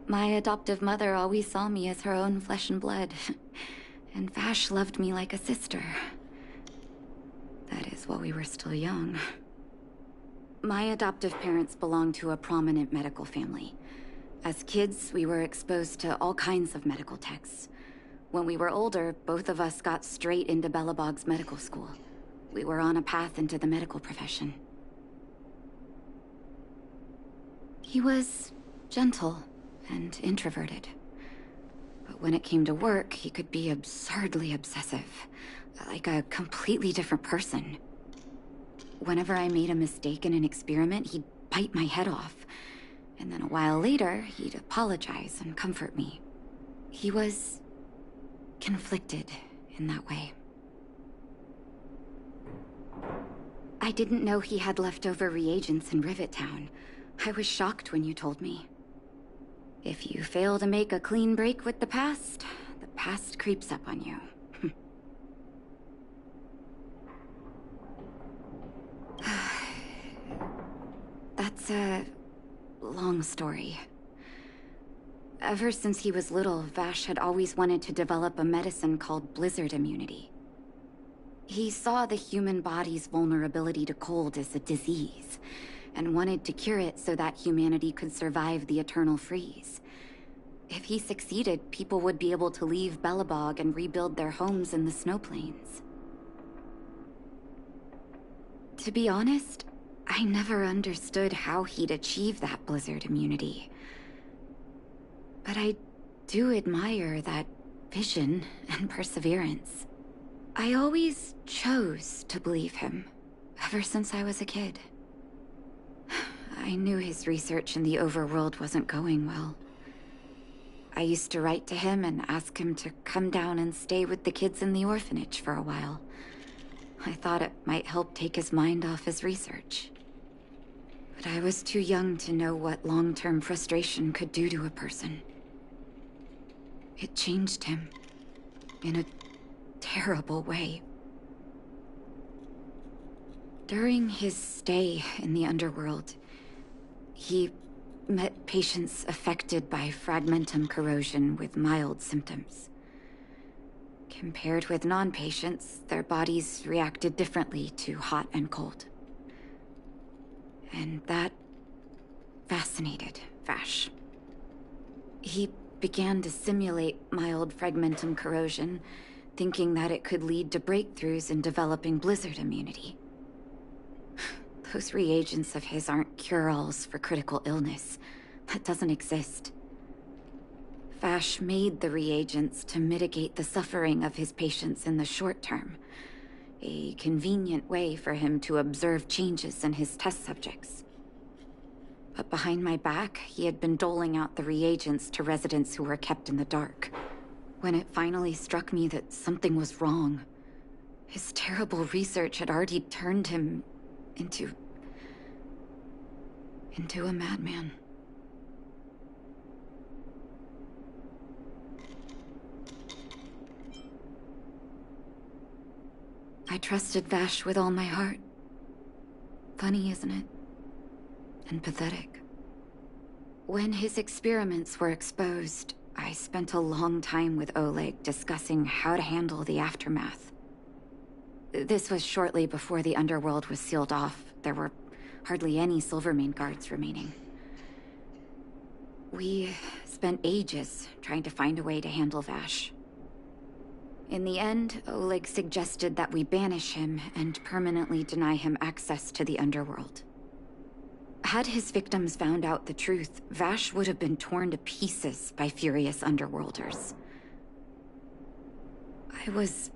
My adoptive mother always saw me as her own flesh and blood, and Vash loved me like a sister. That is while we were still young. My adoptive parents belonged to a prominent medical family. As kids, we were exposed to all kinds of medical texts. When we were older, both of us got straight into Belobog's medical school. We were on a path into the medical profession. He was gentle and introverted. But when it came to work, he could be absurdly obsessive, like a completely different person. Whenever I made a mistake in an experiment, he'd bite my head off. And then a while later, he'd apologize and comfort me. He was conflicted in that way. I didn't know he had leftover reagents in Rivet Town. I was shocked when you told me. If you fail to make a clean break with the past creeps up on you. That's a long story. Ever since he was little, Vash had always wanted to develop a medicine called blizzard immunity. He saw the human body's vulnerability to cold as a disease, and wanted to cure it so that humanity could survive the eternal freeze. If he succeeded, people would be able to leave Belobog and rebuild their homes in the snow plains. To be honest, I never understood how he'd achieve that blizzard immunity. But I do admire that vision and perseverance. I always chose to believe him, ever since I was a kid. I knew his research in the overworld wasn't going well. I used to write to him and ask him to come down and stay with the kids in the orphanage for a while. I thought it might help take his mind off his research. But I was too young to know what long-term frustration could do to a person. It changed him in a terrible way. During his stay in the underworld, he met patients affected by fragmentum corrosion with mild symptoms. Compared with non-patients, their bodies reacted differently to hot and cold. And that fascinated Vash. He began to simulate mild fragmentum corrosion, thinking that it could lead to breakthroughs in developing blizzard immunity. Those reagents of his aren't cure-alls for critical illness. That doesn't exist. Vash made the reagents to mitigate the suffering of his patients in the short term. A convenient way for him to observe changes in his test subjects. But behind my back, he had been doling out the reagents to residents who were kept in the dark. When it finally struck me that something was wrong, his terrible research had already turned him into a madman. I trusted Vash with all my heart. Funny, isn't it? And pathetic. When his experiments were exposed, I spent a long time with Oleg discussing how to handle the aftermath. This was shortly before the underworld was sealed off. There were hardly any Silvermane guards remaining. We spent ages trying to find a way to handle Vash. In the end, Oleg suggested that we banish him and permanently deny him access to the underworld. Had his victims found out the truth, Vash would have been torn to pieces by furious underworlders. I was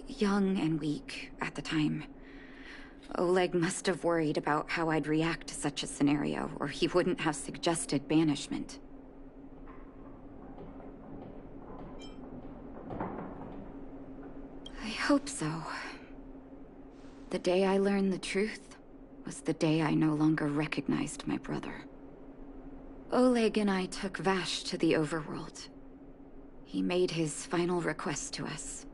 young and weak at the time. Oleg must have worried about how I'd react to such a scenario, or he wouldn't have suggested banishment. I hope so. The day I learned the truth was the day I no longer recognized my brother. Oleg and I took Vash to the overworld. He made his final request to us.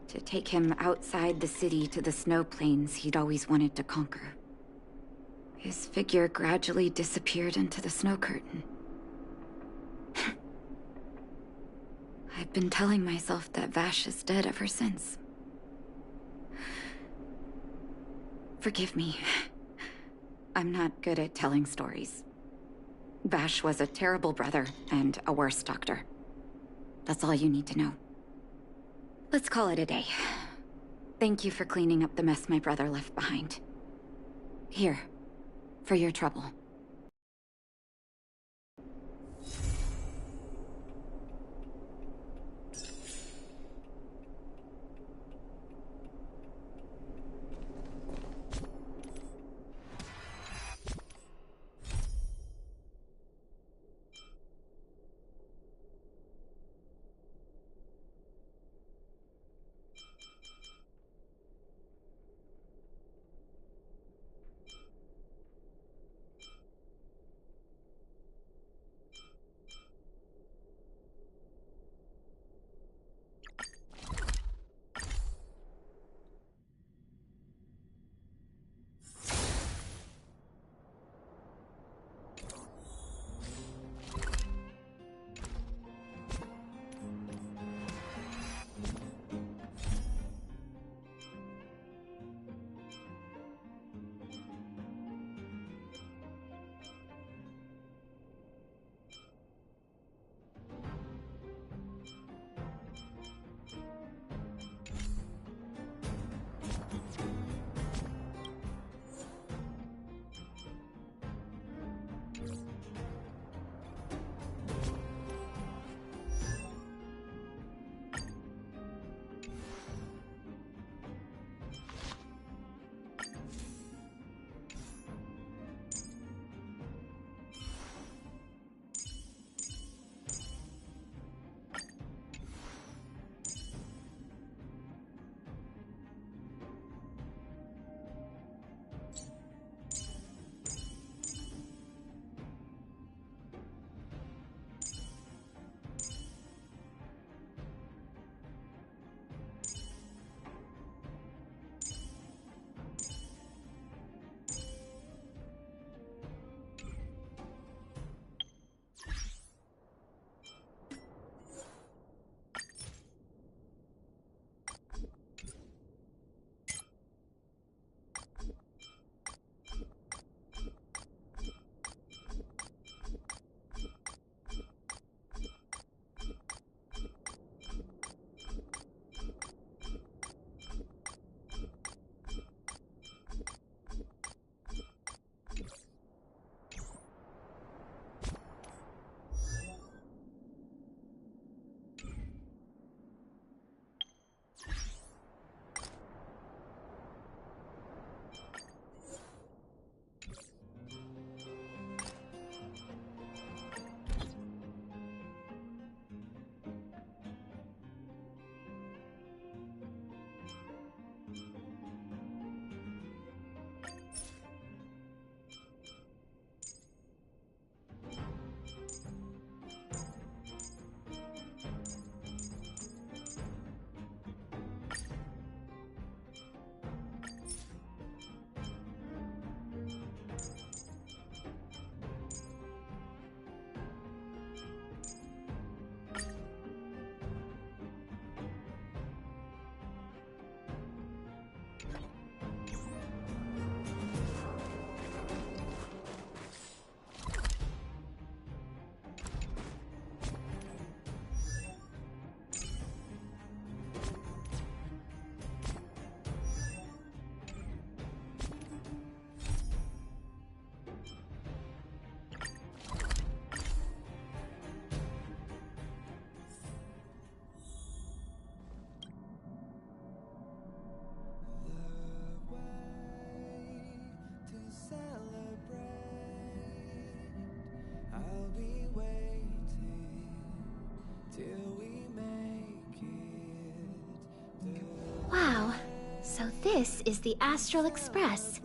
To take him outside the city to the snow plains he'd always wanted to conquer. His figure gradually disappeared into the snow curtain. I've been telling myself that Vash is dead ever since. Forgive me. I'm not good at telling stories. Vash was a terrible brother and a worse doctor. That's all you need to know. Let's call it a day. Thank you for cleaning up the mess my brother left behind. Here, for your trouble. This is the Astral Express.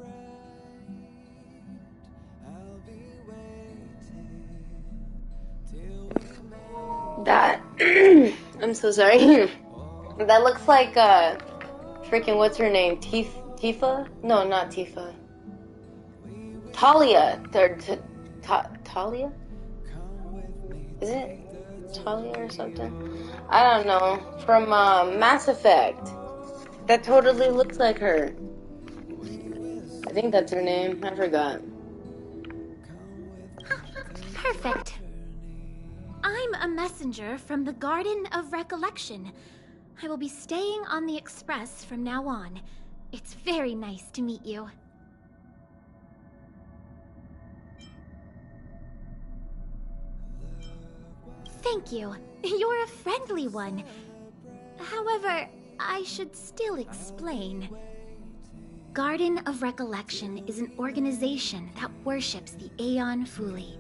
That I'm so sorry. That looks like freaking what's her name? Tifa? No, not Tifa. Talia. Talia? Is it Talia or something? I don't know. From Mass Effect. That totally looks like her. I think that's her name. I forgot. Perfect. I'm a messenger from the Garden of Recollection. I will be staying on the Express from now on. It's very nice to meet you. Thank you. You're a friendly one. However, I should still explain. Garden of Recollection is an organization that worships the Aeon Fuli.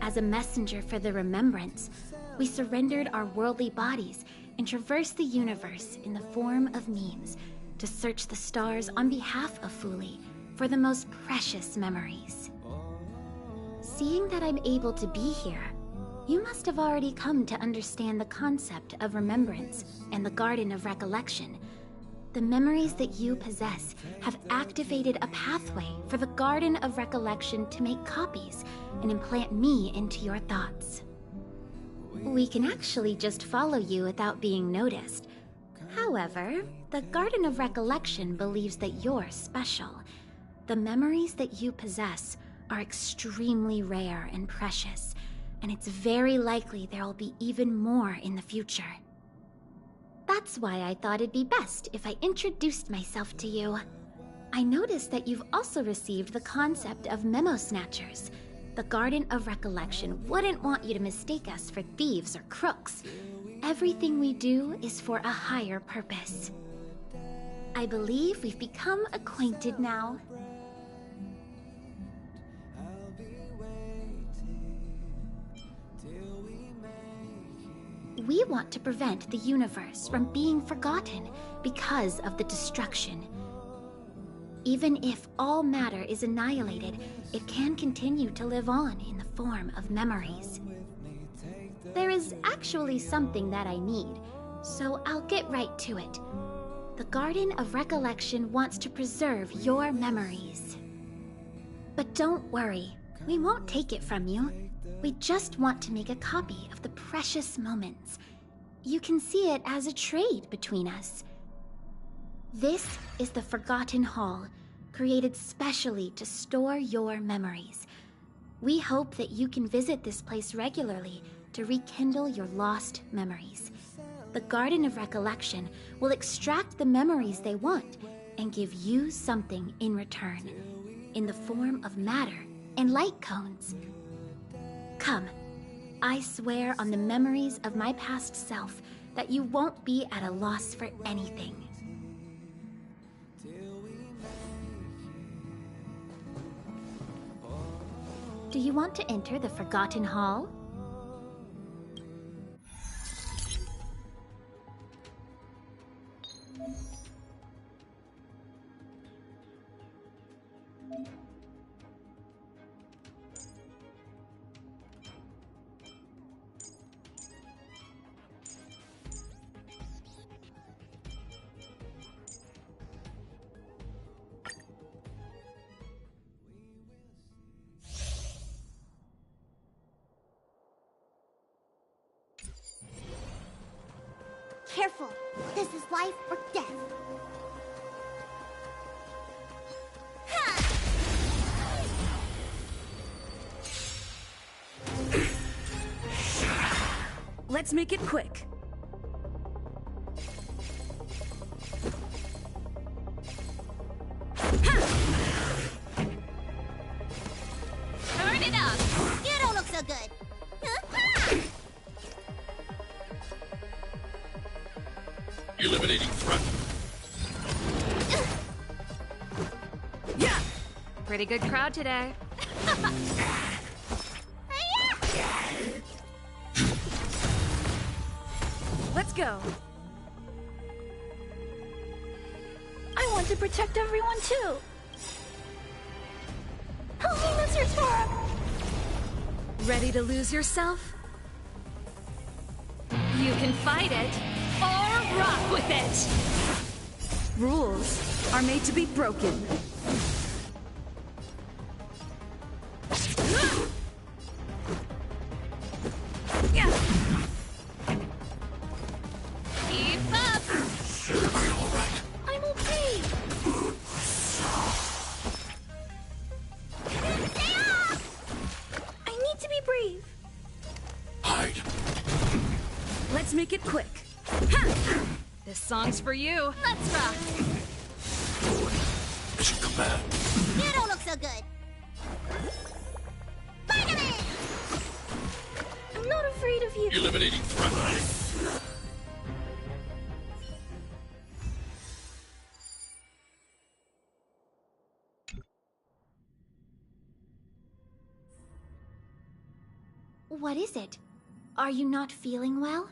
As a messenger for the remembrance, we surrendered our worldly bodies and traversed the universe in the form of memes to search the stars on behalf of Fuli for the most precious memories. Seeing that I'm able to be here, you must have already come to understand the concept of remembrance and the Garden of Recollection. The memories that you possess have activated a pathway for the Garden of Recollection to make copies and implant me into your thoughts. We can actually just follow you without being noticed. However, the Garden of Recollection believes that you're special. The memories that you possess are extremely rare and precious, and it's very likely there will be even more in the future. That's why I thought it'd be best if I introduced myself to you. I noticed that you've also received the concept of memo snatchers. The Garden of Recollection wouldn't want you to mistake us for thieves or crooks. Everything we do is for a higher purpose. I believe we've become acquainted now. We want to prevent the universe from being forgotten because of the destruction. Even if all matter is annihilated, it can continue to live on in the form of memories. There is actually something that I need, so I'll get right to it. The Garden of Recollection wants to preserve your memories. But don't worry, we won't take it from you. We just want to make a copy of the precious moments. You can see it as a trade between us. This is the Forgotten Hall, created specially to store your memories. We hope that you can visit this place regularly to rekindle your lost memories. The Garden of Recollection will extract the memories they want and give you something in return, in the form of matter and light cones. Come, I swear on the memories of my past self that you won't be at a loss for anything. Do you want to enter the Forgotten Hall? Careful. This is life or death. Let's make it quick. Turn it up. You don't look so good. Eliminating front. Yeah! Pretty good crowd today. Let's go. I want want to protect everyone too. Help me, Mr. Torb! Ready to lose yourself? You can fight it, or rock with it! Rules are made to be broken. Keep up! I'm okay! Stay off! I need to be brave. Hide. Let's make it quick. Ha! This song's for you. Let's rock! Mission command. You don't look so good. Spider-Man! I'm not afraid of you. Eliminating threat. What is it? Are you not feeling well?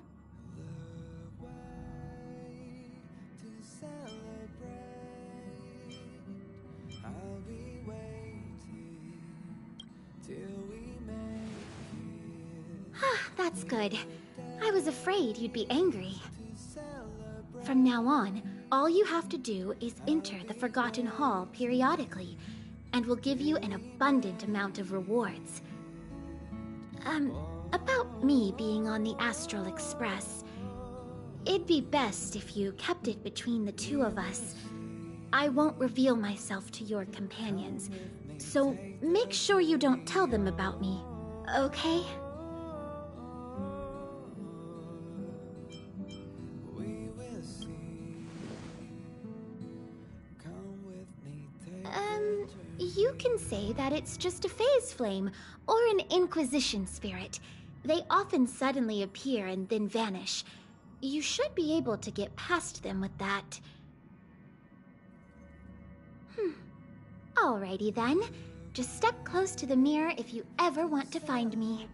That's good. I was afraid you'd be angry. From now on, all you have to do is enter the Forgotten Hall periodically, and we'll give you an abundant amount of rewards. About me being on the Astral Express. It'd be best if you kept it between the two of us. I won't reveal myself to your companions, so make sure you don't tell them about me, okay? You can say that it's just a phase flame, or an Inquisition spirit. They often suddenly appear and then vanish. You should be able to get past them with that. Alrighty then. Just step close to the mirror if you ever want to find me.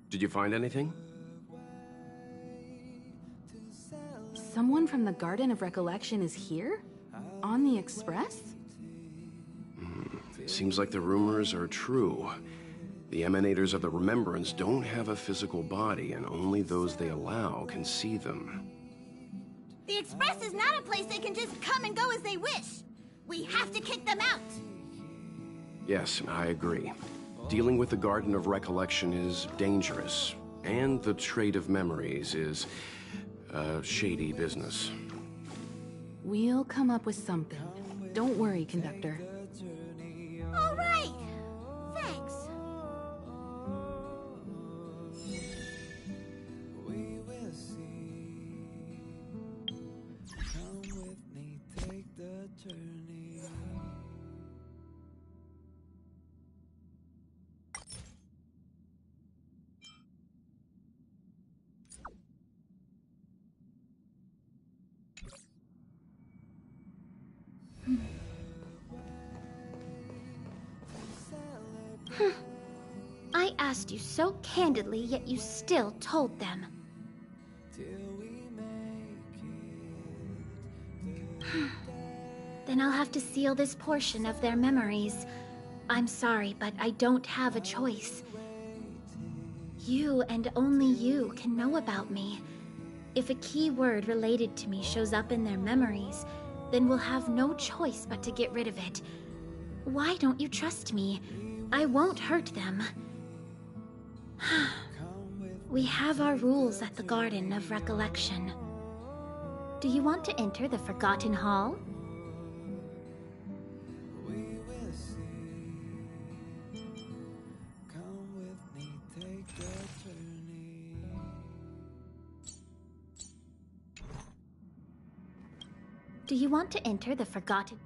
Did you find anything? Someone from the Garden of Recollection is here? On the Express? Seems like the rumors are true. The emanators of the Remembrance don't have a physical body, and only those they allow can see them. The Express is not a place they can just come and go as they wish. We have to kick them out. Yes, I agree. Dealing with the Garden of Recollection is dangerous, and the Trade of Memories is shady business. We'll come up with something. Don't worry, Conductor. All right. Thanks. I asked you so candidly, yet you still told them. Then I'll have to seal this portion of their memories. I'm sorry, but I don't have a choice. You and only you can know about me. If a key word related to me shows up in their memories, then we'll have no choice but to get rid of it. Why don't you trust me? I won't hurt them. We have our rules at the Garden of Recollection. Do you want to enter the Forgotten Hall? Do you want to enter the Forgotten...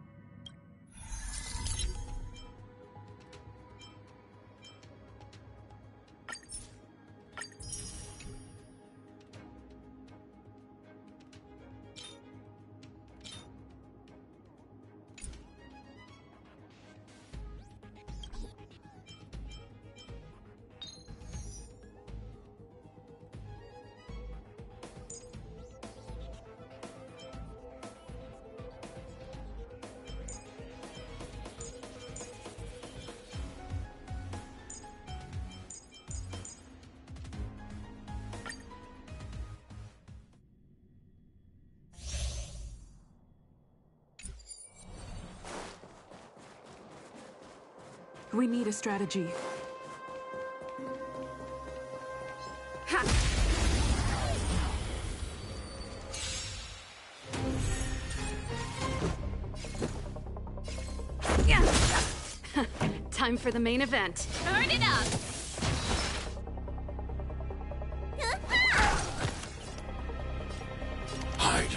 We need a strategy. Time for the main event. Turn it up! Hide.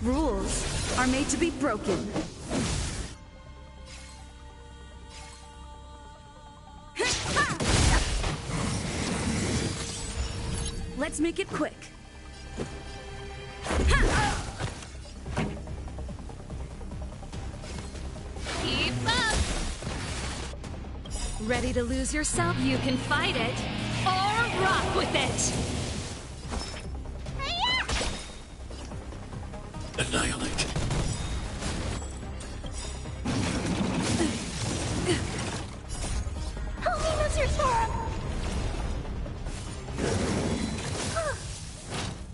Rules are made to be broken. Let's make it quick. Keep up! Ready to lose yourself? You can fight it, or rock with it! Annihilate. Help me, Mr. Storm!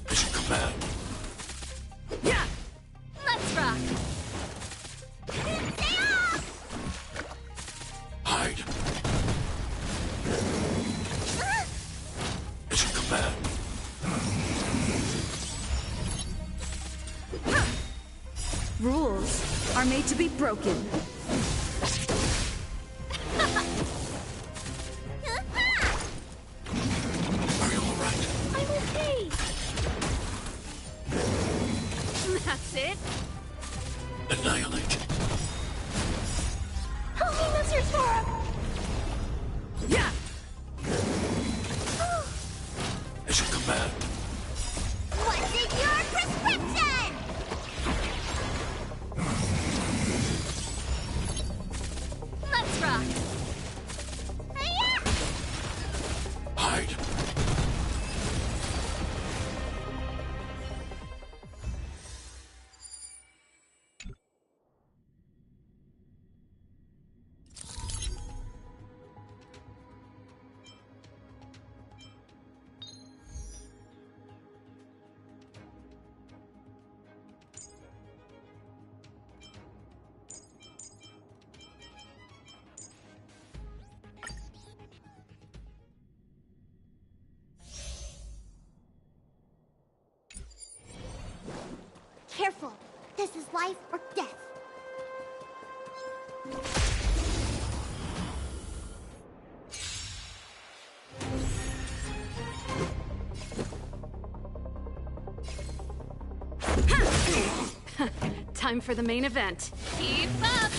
Mission command. Yeah! Let's rock! Hide. Mission command. Rules are made to be broken. Are you alright? I'm okay! That's it. Annihilate. Help me, Mr. Storm! Yeah! Mission command. What's in your prescription? Let's rock! Hide. Careful. This is life or death. Time for the main event. Keep up!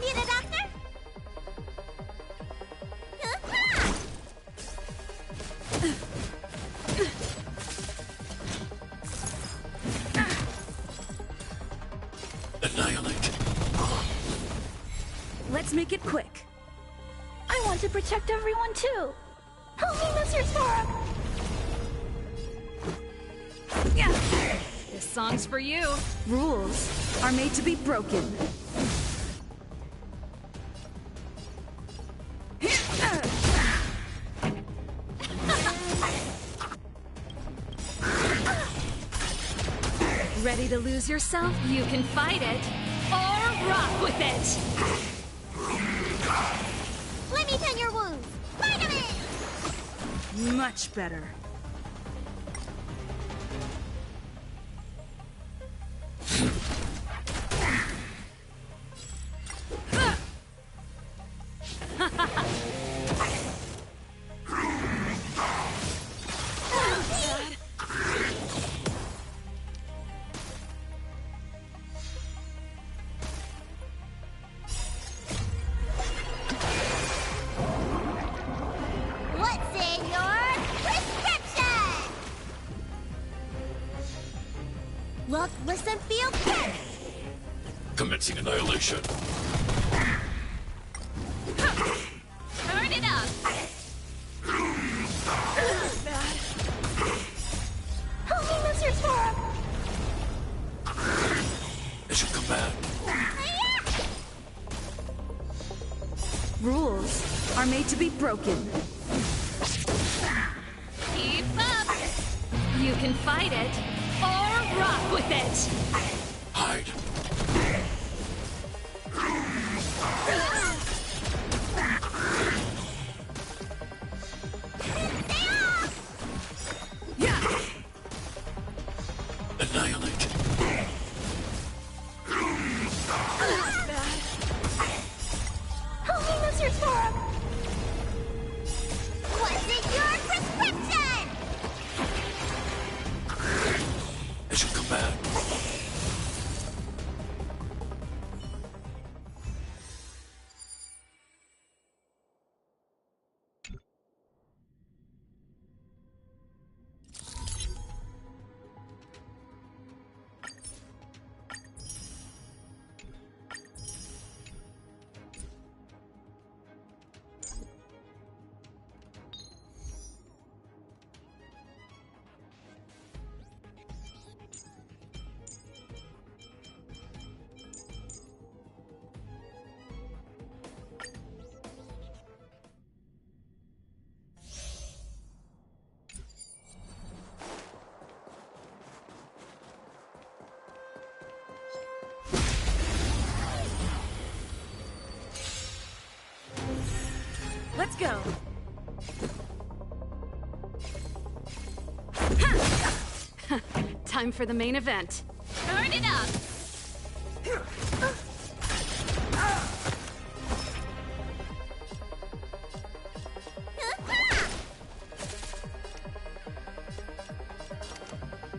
Need a doctor? Annihilate. Let's make it quick. I want to protect everyone too. Help me, Mr. Storm! song's for you. Rules are made to be broken. Ready to lose yourself? You can fight it or rock with it. Let me tend your wounds. Vitamin! Much better. What's in your prescription? Look, listen, feel good. Commencing annihilation. Turn it up. Help me, Mr. Storm. As you command. Rules are made to be broken. Keep up. You can fight it or rock with it. Hide. Annihilate. Help me, Mr. Storm. What's in your prescription? As you command. Let's go. Time for the main event. Turn it up.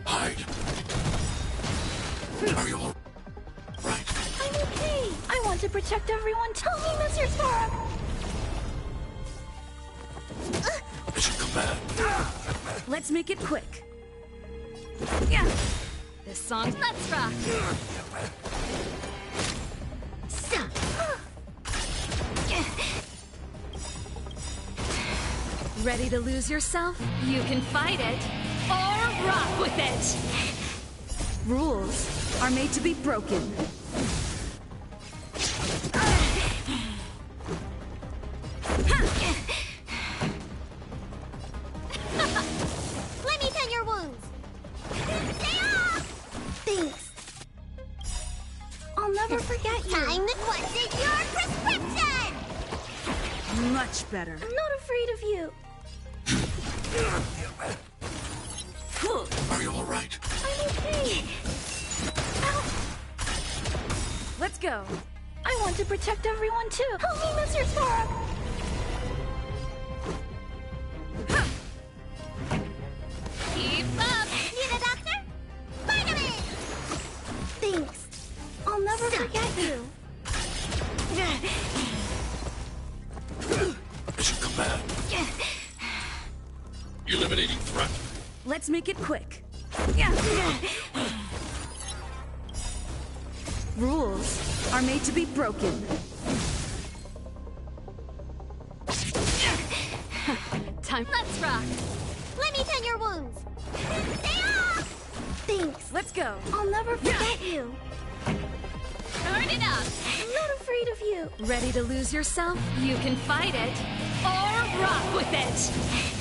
Hide. Are you all right? I'm okay. I want to protect everyone. Tell me, Mr. Storm. As you command. Let's make it quick. Yeah. This song, let's rock. Ready to lose yourself? You can fight it or rock with it. Rules are made to be broken. Let me tend your wounds. Thanks. I'll never forget you. Time to question your prescription. Much better. I'm not afraid of you. Are you all right? I'm okay. Ow. Let's go. I want to protect everyone too. Help me, Mr. Storm. Keep up. Need a doctor? Vitamin. Thanks. I'll never forget you. As you command. Eliminating threat. Let's make it quick. Yeah. Rules are made to be broken. Time. Let's rock. Let me tend your wounds. Thanks. Let's go. I'll never forget you. Turn it up. I'm not afraid of you. Ready to lose yourself? You can fight it or rock with it.